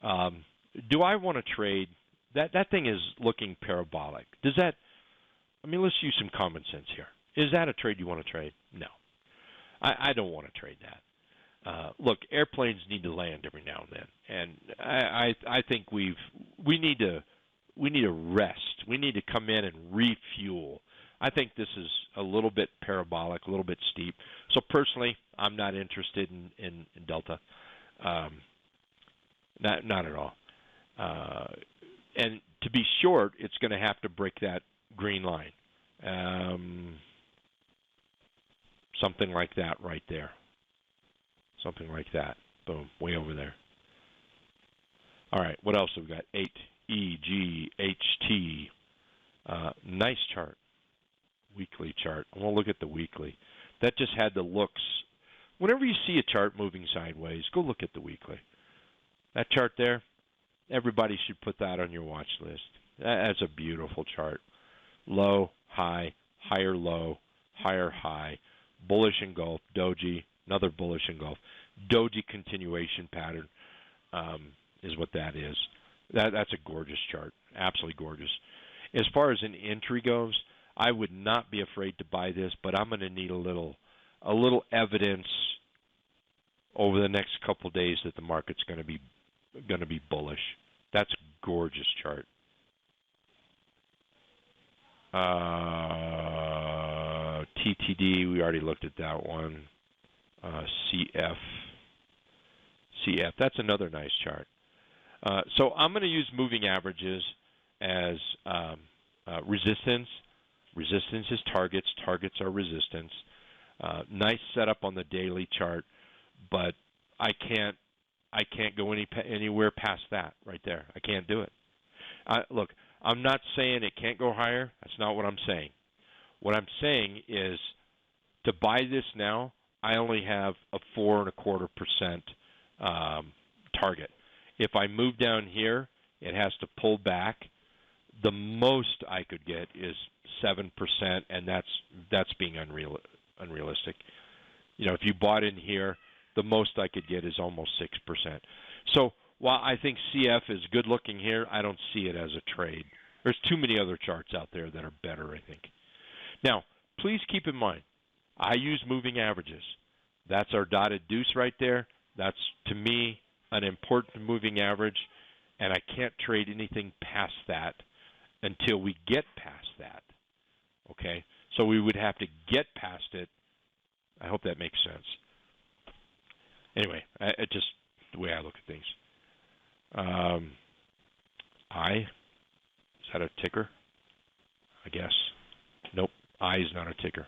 Do I want to trade? That thing is looking parabolic. Does that? I mean, let's use some common sense here. Is that a trade you want to trade? No, I don't want to trade that. Look, airplanes need to land every now and then, and I think we need to rest. We need to come in and refuel. I think this is a little bit parabolic, a little bit steep. So personally, I'm not interested in Delta. Not at all. And to be short, it's going to have to break that green line. Something like that right there. Something like that. Boom, way over there. All right, what else have we got? 8EGHT. Nice chart. Weekly chart. I want to look at the weekly. That just had the looks. Whenever you see a chart moving sideways, go look at the weekly. That chart there, everybody should put that on your watch list. That's a beautiful chart. Low, high, higher low, higher high, bullish engulf, doji, another bullish engulf. Doji continuation pattern is what that is. That's a gorgeous chart, absolutely gorgeous. As far as an entry goes, I would not be afraid to buy this, but I'm going to need a little evidence over the next couple of days that the market's going to be bullish. That's a gorgeous chart. TTD, we already looked at that one. CF, that's another nice chart. So I'm going to use moving averages as resistance. Resistance is targets. Targets are resistance. Nice setup on the daily chart, but I can't go anywhere past that right there. I can't do it. Look, I'm not saying it can't go higher. That's not what I'm saying. What I'm saying is To buy this now, I only have a 4.25% target. If I move down here, it has to pull back. The most I could get is 7%, and that's being unrealistic. You know, if you bought in here, the most I could get is almost 6%. So while I think CF is good looking here, I don't see it as a trade. There's too many other charts out there that are better, I think. Now, please keep in mind, I use moving averages. That's our dotted deuce right there. That's, to me, an important moving average, and I can't trade anything past that until we get past that. Okay? So we would have to get past it. I hope that makes sense. Anyway, it just the way I look at things. Is that a ticker? I guess. Nope. I is not a ticker.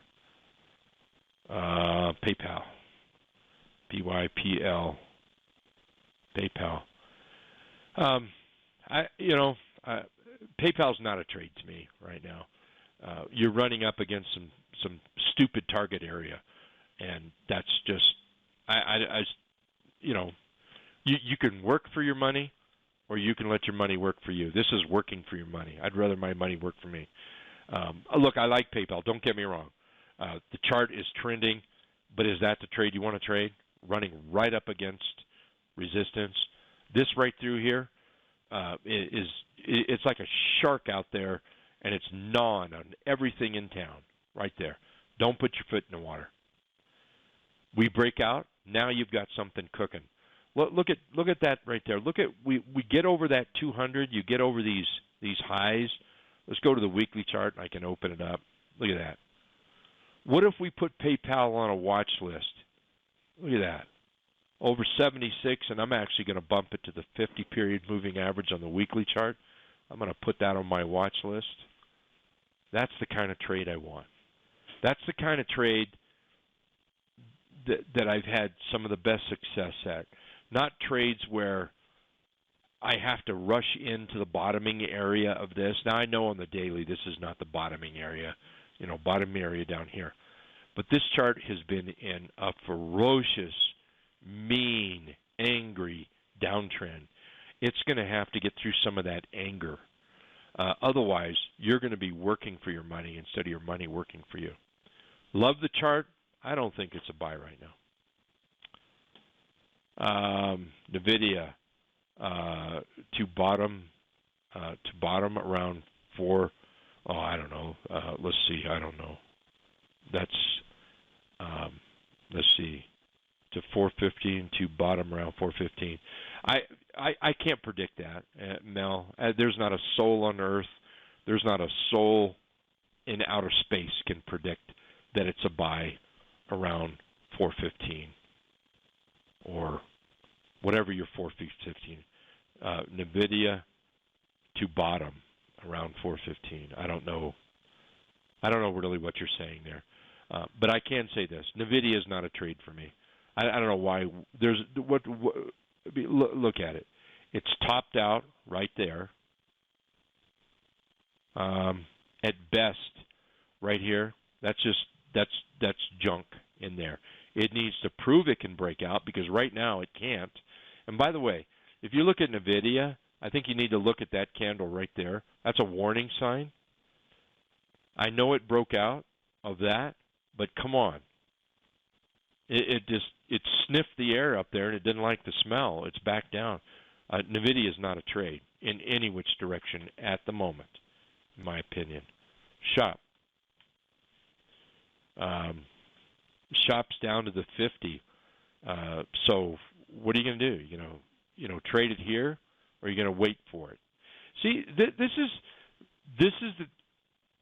PayPal. PYPL. PayPal. PayPal's not a trade to me right now. You're running up against some stupid target area, and that's just you can work for your money, or you can let your money work for you. This is working for your money. I'd rather my money work for me. Look, I like PayPal. Don't get me wrong. The chart is trending, but is that the trade you want to trade? Running right up against resistance. This right through here it's like a shark out there, and it's gnawing on everything in town right there. Don't put your foot in the water. We break out. Now you've got something cooking. Look at that right there. Look at we get over that 200. You get over these highs. Let's go to the weekly chart, and I can open it up. Look at that. What if we put PayPal on a watch list? Look at that. Over 76, and I'm actually going to bump it to the 50-period moving average on the weekly chart. I'm going to put that on my watch list. That's the kind of trade I want. That's the kind of trade that I've had some of the best success at. Not trades where I have to rush into the bottoming area of this. Now, I know on the daily this is not the bottoming area, bottom area down here. But this chart has been in a ferocious, mean, angry downtrend. It's going to have to get through some of that anger. Otherwise, you're going to be working for your money instead of your money working for you. Love the chart. I don't think it's a buy right now. NVIDIA to bottom around 4. Oh, I don't know. Let's see. I don't know. That's let's see. To 415 to bottom around 415. I can't predict that, Mel. There's not a soul on earth. There's not a soul in outer space can predict that it's a buy around 415 or whatever your 415. NVIDIA to bottom around 415. I don't know really what you're saying there, but I can say this: NVIDIA is not a trade for me. I don't know why. There's look at it. It's topped out right there. At best, right here. That's junk in there. It needs to prove it can break out because right now it can't. And by the way, if you look at NVIDIA, I think you need to look at that candle right there. That's a warning sign. I know it broke out of that, but come on. It sniffed the air up there and it didn't like the smell. It's back down. NVIDIA is not a trade in any which direction at the moment, in my opinion. Shop. Shop's down to the 50. So what are you going to do? Trade it here, or are you going to wait for it? See, this is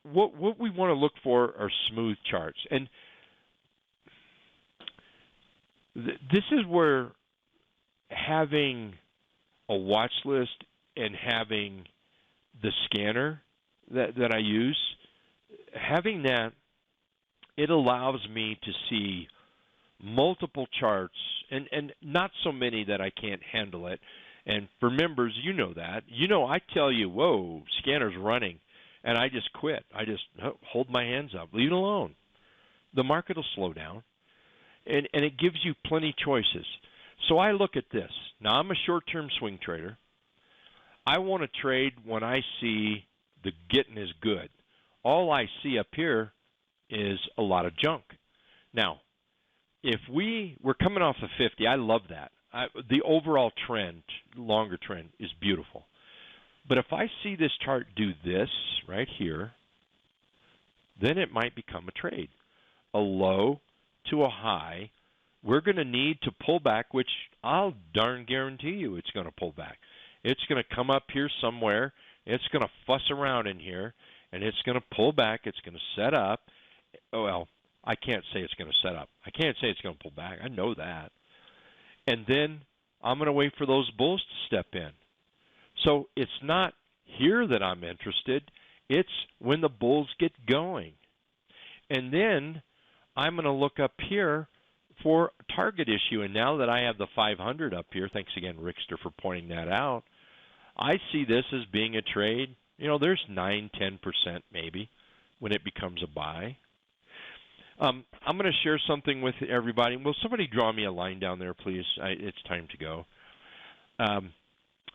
what we want to look for are smooth charts, and this is where having a watch list and having the scanner that I use, having that, it allows me to see multiple charts and not so many that I can't handle it. And for members, that. I tell you, whoa, scanner's running, and I just quit. I just hold my hands up. Leave it alone. the market will slow down, and it gives you plenty choices. So I look at this. Now, I'm a short-term swing trader. I want to trade when I see the getting is good. All I see up here is a lot of junk. Now, if we're coming off of 50, I love that. The overall trend, longer trend, is beautiful. But if I see this chart do this right here, then it might become a trade. A low to a high. We're going to need to pull back, which I'll darn guarantee you it's going to pull back. It's going to come up here somewhere. It's going to fuss around in here, and it's going to pull back. It's going to set up. Well, I can't say it's going to set up. I can't say it's going to pull back. I know that. And then I'm going to wait for those bulls to step in. So it's not here that I'm interested. It's when the bulls get going. And then I'm going to look up here for target issue. And now that I have the 500 up here, thanks again, Rickster, for pointing that out, I see this as being a trade. You know, there's 9-10% maybe when it becomes a buy. I'm going to share something with everybody. Will somebody draw me a line down there, please? It's time to go. I'm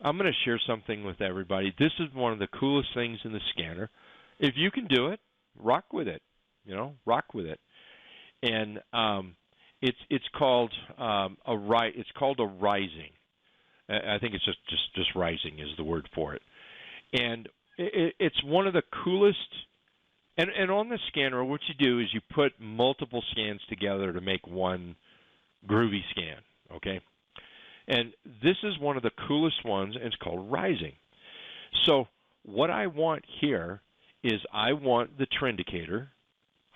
going to share something with everybody. This is one of the coolest things in the scanner. If you can do it, rock with it. You know, rock with it. And it's called it's called a rising. I think it's just rising is the word for it. And it's one of the coolest. And on the scanner, what you do is you put multiple scans together to make one groovy scan, okay? And this is one of the coolest ones, and it's called rising. So what I want here is I want the trend indicator.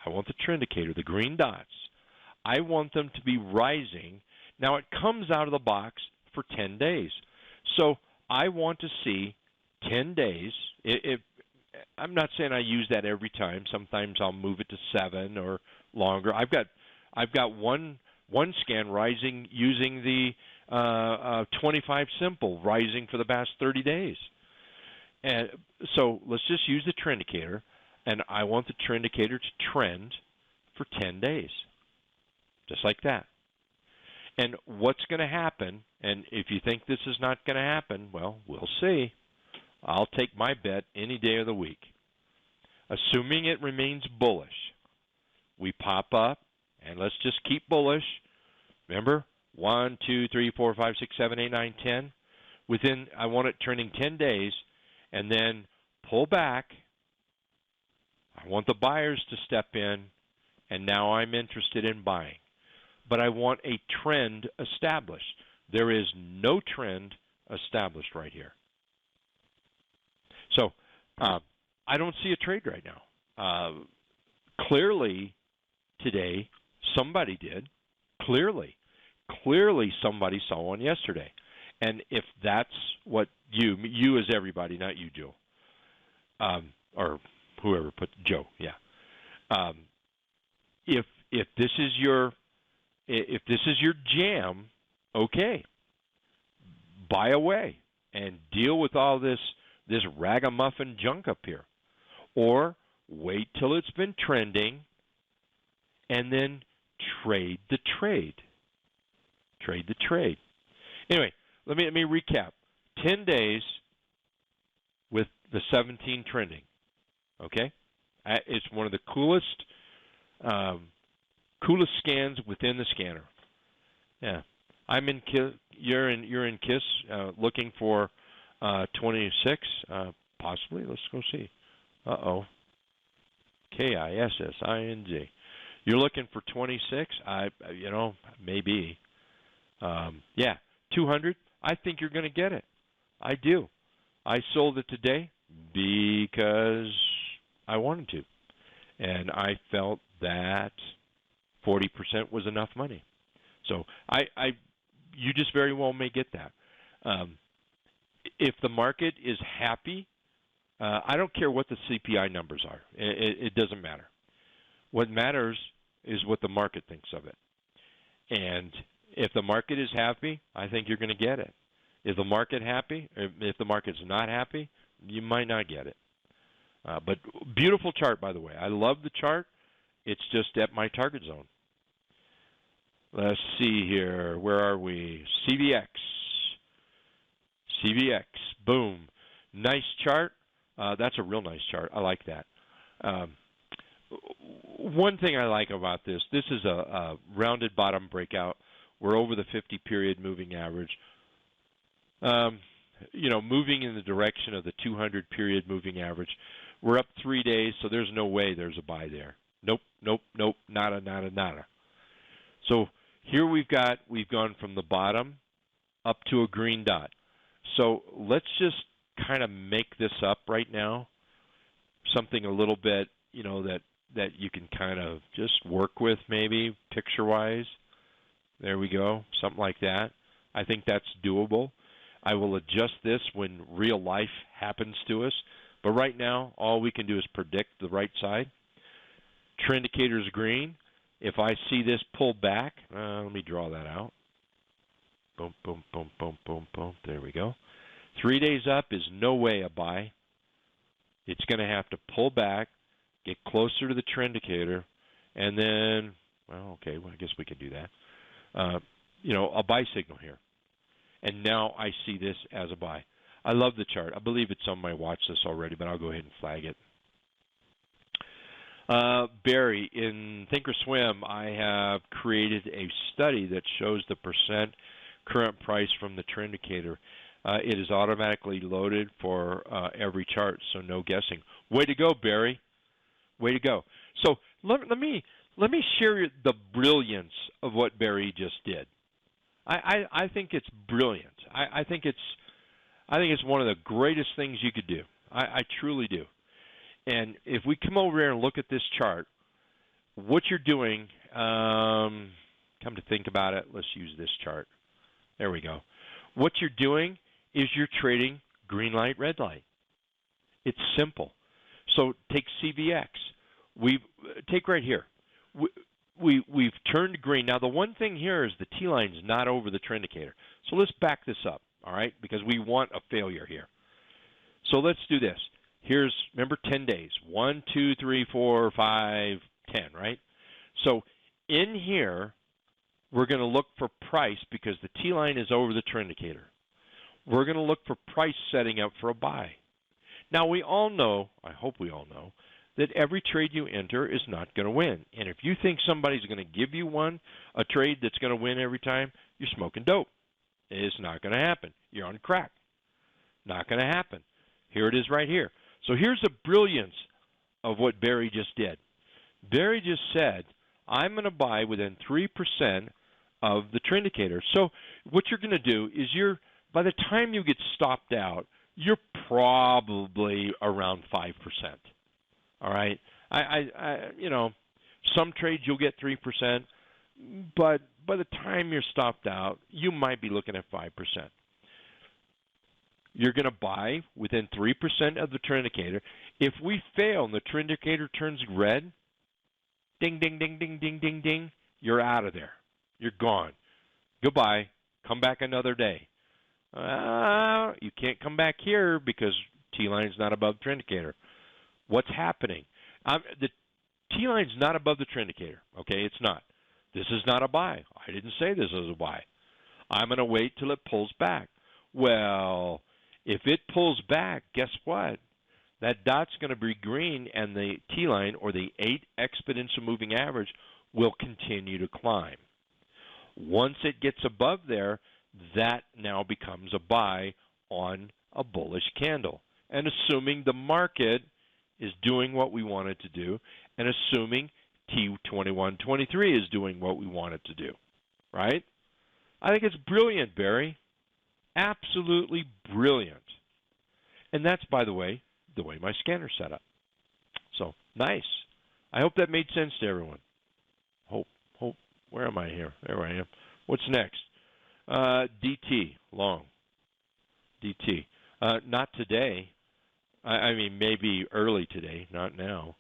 I want the trend indicator, the green dots. I want them to be rising. Now, it comes out of the box for 10 days. So I want to see 10 days. I'm not saying I use that every time. Sometimes I'll move it to 7 or longer. I've got one scan rising using the 25 simple rising for the past 30 days. And so let's just use the trend indicator, and I want the trend indicator to trend for 10 days, just like that. And what's going to happen, and if you think this is not going to happen, well, we'll see. I'll take my bet any day of the week. Assuming it remains bullish, we pop up, and let's just keep bullish. Remember, 1, 2, 3, 4, 5, 6, 7, 8, 9, 10. Within, I want it turning 10 days, and then pull back. I want the buyers to step in, and now I'm interested in buying. But I want a trend established. There is no trend established right here. So I don't see a trade right now. Clearly today somebody did. Clearly somebody saw one yesterday. And if that's what you as everybody, not you, Joe, or whoever put Joe, yeah. If this is your jam, okay, buy away and deal with all this ragamuffin junk up here, or wait till it's been trending and then trade the trade. Trade the trade. Anyway, let me recap. 10 days with the 17 trending. Okay, it's one of the coolest scans within the scanner. Yeah, I'm in. You're in KISS, looking for 26, possibly. Let's go see. KISSING. You're looking for 26. Maybe. Yeah, 200. I think you're going to get it. I do. I sold it today because I wanted to, and I felt that 40% was enough money. So you just very well may get that. If the market is happy, I don't care what the CPI numbers are. It doesn't matter. What matters is what the market thinks of it. And if the market is happy, I think you're going to get it. If the market's not happy, you might not get it. But beautiful chart, by the way. I love the chart, It's just at my target zone. Let's see here. Where are we? CVX. CVX. Boom. Nice chart. That's a real nice chart. I like that. One thing I like about this is a rounded bottom breakout. We're over the 50-period moving average. Moving in the direction of the 200-period moving average. We're up 3 days, so there's no way there's a buy there. Nope, nope, nope, nada, nada, nada. So here we've gone from the bottom up to a green dot. So let's just kind of make this up right now. Something a little bit, that you can kind of just work with maybe picture-wise. There we go, something like that. I think that's doable. I will adjust this when real life happens to us. But right now, all we can do is predict the right side. Trend indicator is green. If I see this pull back, let me draw that out. Boom, boom, boom, boom, boom, boom. There we go. 3 days up is no way a buy. It's going to have to pull back, get closer to the trend indicator, and then, well, okay, I guess we can do that. A buy signal here. And now I see this as a buy. I love the chart. I believe it's on my watch list already, but I'll go ahead and flag it. Barry, in Thinkorswim, I have created a study that shows the percent current price from the trend indicator. It is automatically loaded for every chart, so no guessing. Way to go, Barry. Way to go. So let me share the brilliance of what Barry just did. I think it's brilliant. I think it's one of the greatest things you could do. I truly do. And if we come over here and look at this chart, what you're doing, come to think about it, let's use this chart. There we go. What you're doing is you're trading green light, red light. It's simple. So take CVX. Take right here. We've turned green. Now the one thing here is the T line's not over the trend indicator. So let's back this up, all right? Because we want a failure here. So let's do this. Here's, remember, 10 days. 1, 2, 3, 4, 5, 10, right? So in here, we're going to look for price because the T line is over the trend indicator. We're going to look for price setting up for a buy. Now we all know, I hope we all know, that every trade you enter is not going to win. And if you think somebody's going to give you a trade that's going to win every time, you're smoking dope. It's not going to happen. You're on crack. Not going to happen. Here it is right here. So here's the brilliance of what Barry just did. Barry just said, I'm going to buy within 3% of the trend indicator. So what you're going to do is by the time you get stopped out, you're probably around 5%. All right? Some trades you'll get 3%, but by the time you're stopped out, you might be looking at 5%. You're going to buy within 3% of the trend indicator. If we fail and the trend indicator turns red, ding, ding, ding, ding, ding, ding, ding, you're out of there. You're gone. Goodbye. Come back another day. You can't come back here because T-line's not above the trend indicator. What's happening? The T-line's not above the trend indicator. Okay, it's not. This is not a buy. I didn't say this is a buy. I'm going to wait till it pulls back. Well, if it pulls back, guess what? That dot's going to be green, and the T-line, or the 8 exponential moving average, will continue to climb. Once it gets above there, that now becomes a buy on a bullish candle. And assuming the market is doing what we want it to do, and assuming T2123 is doing what we want it to do, right? I think it's brilliant, Barry. Absolutely brilliant. And that's, by the way my scanner's set up. So, nice. I hope that made sense to everyone. Hope. Where am I here? There I am. What's next? DT, long. DT. Not today. I mean, maybe early today, not now.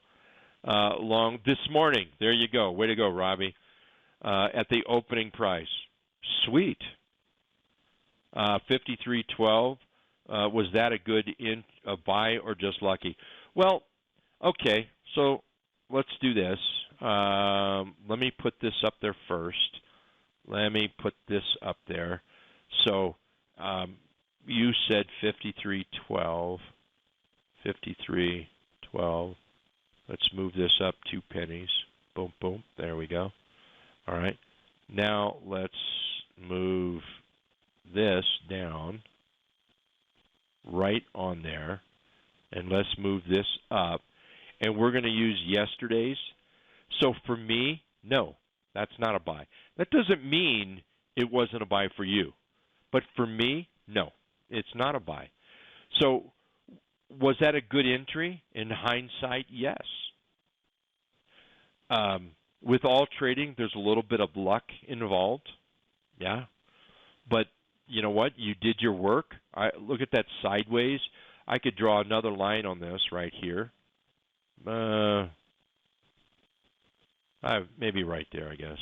Long this morning. There you go. Way to go, Robbie. At the opening price. Sweet. 53.12. Was that a good buy or just lucky? Well, okay. So let's do this. Let me put this up there first. Let me put this up there. So you said 53.12. 53.12. Let's move this up 2 pennies. Boom, boom. There we go. All right. Now let's move this down right on there. And let's move this up. And we're going to use yesterday's. So for me, no, that's not a buy. That doesn't mean it wasn't a buy for you. But for me, no, it's not a buy. So was that a good entry? In hindsight, yes. With all trading, there's a little bit of luck involved. Yeah. But you know what? You did your work. Look at that sideways. I could draw another line on this right here. Maybe right there, I guess.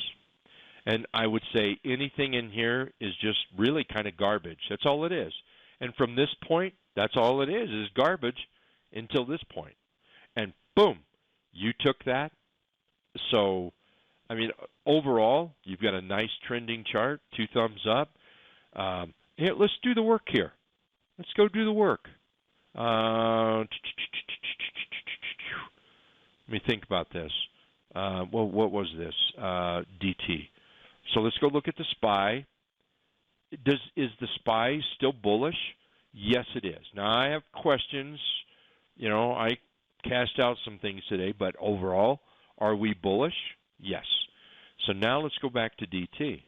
And I would say anything in here is just really kind of garbage. That's all it is. And from this point, that's all it is garbage until this point. And boom, you took that. So, I mean, overall, you've got a nice trending chart, 2 thumbs up. Here, let's do the work here. Let's go do the work. Let me think about this. Well, what was this? DT. So let's go look at the SPY. Is the SPY still bullish? Yes, it is. Now, I have questions. You know, I cashed out some things today, but overall, are we bullish? Yes. So now let's go back to DT.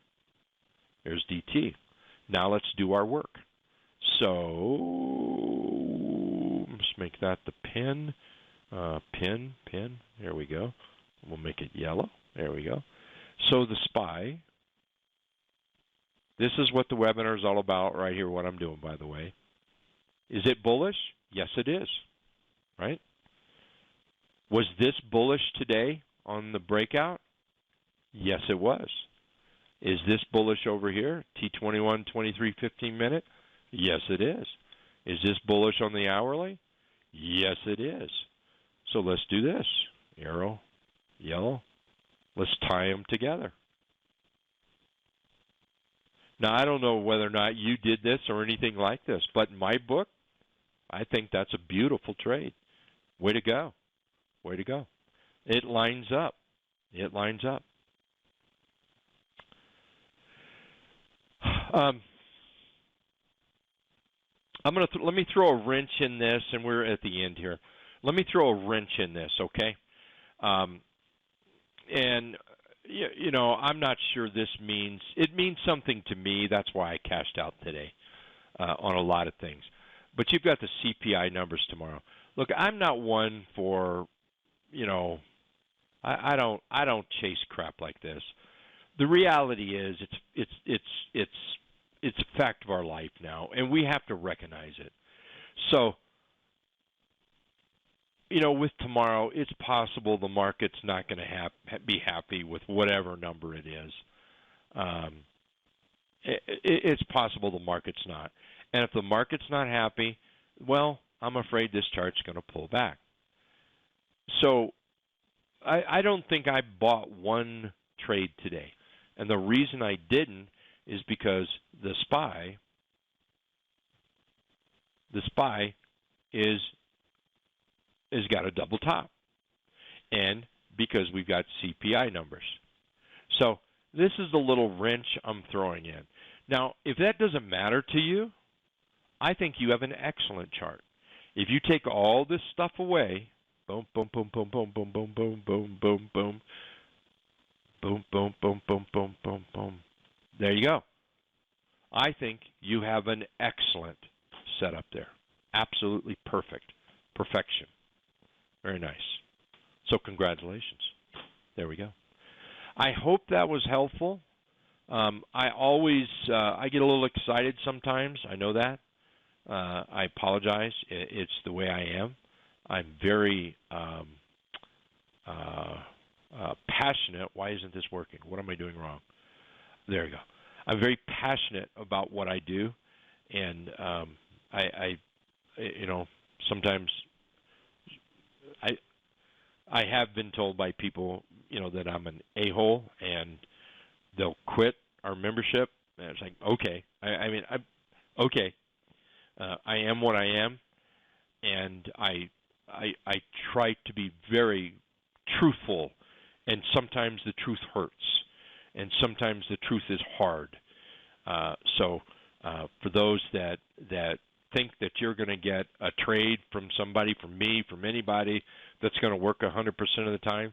There's DT. Now let's do our work. So let's make that the pin. Pin. There we go. We'll make it yellow. There we go. So the SPY. This is what the webinar is all about right here, what I'm doing, by the way. Is it bullish? Yes, it is. Right? Was this bullish today on the breakout? Yes, it was. Is this bullish over here? T21, 23, 15 minute? Yes, it is. Is this bullish on the hourly? Yes, it is. So let's do this. Arrow, yellow. Let's tie them together. Now, I don't know whether or not you did this or anything like this, but in my book, I think that's a beautiful trade. Way to go. Way to go. It lines up. It lines up. Let me throw a wrench in this, and we're at the end here. Let me throw a wrench in this, okay? And you know, I'm not sure it means something to me. That's why I cashed out today on a lot of things. But you've got the CPI numbers tomorrow. Look, I'm not one for, you know, I don't chase crap like this. The reality is it's a fact of our life now, and we have to recognize it. So, you know, with tomorrow, it's possible the market's not going to be happy with whatever number it is. It's possible the market's not. And if the market's not happy, well, I'm afraid this chart's going to pull back. So I don't think I bought one trade today. And the reason I didn't is because the SPY is got a double top, and because we've got CPI numbers. So this is the little wrench I'm throwing in. Now, if that doesn't matter to you, I think you have an excellent chart. If you take all this stuff away, boom, boom, boom, boom, boom, boom, boom, boom, boom, boom, boom, boom, boom, boom, boom, boom, boom, boom. There you go. I think you have an excellent setup there. Absolutely perfect. Perfection. Very nice. So congratulations. There we go. I hope that was helpful. I always I get a little excited sometimes. I know that. I apologize. It's the way I am. I'm very passionate. Why isn't this working? What am I doing wrong? There you go. I'm very passionate about what I do, and I you know, sometimes I have been told by people, that I'm an a-hole and they'll quit our membership. And it's like, okay, okay. I am what I am, and I try to be very truthful, and sometimes the truth hurts, and sometimes the truth is hard. So for those that think that you're going to get a trade from somebody, from me, from anybody that's going to work 100% of the time,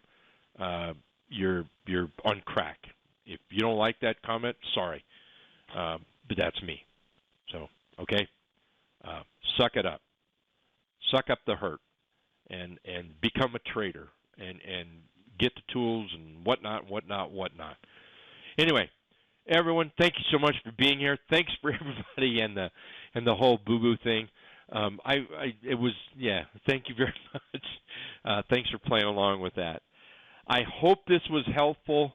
you're on crack. If you don't like that comment, sorry, but that's me. So okay, suck it up, suck up the hurt, and become a trader, and get the tools and whatnot. Anyway, everyone, thank you so much for being here. Thanks for everybody and the whole boo-boo thing. It was, yeah, thank you very much. Thanks for playing along with that. I hope this was helpful.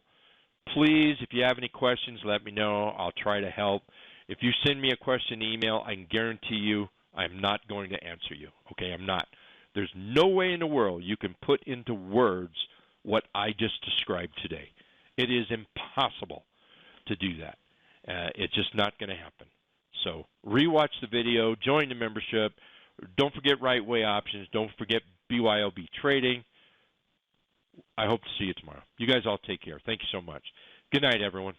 Please, if you have any questions, let me know. I'll try to help. If you send me a question email, I can guarantee you I'm not going to answer you. Okay, I'm not. There's no way in the world you can put into words what I just described today. It is impossible to do that. It's just not going to happen. So rewatch the video, join the membership. Don't forget Right Way Options. Don't forget BYOB Trading. I hope to see you tomorrow. You guys all take care. Thank you so much. Good night, everyone.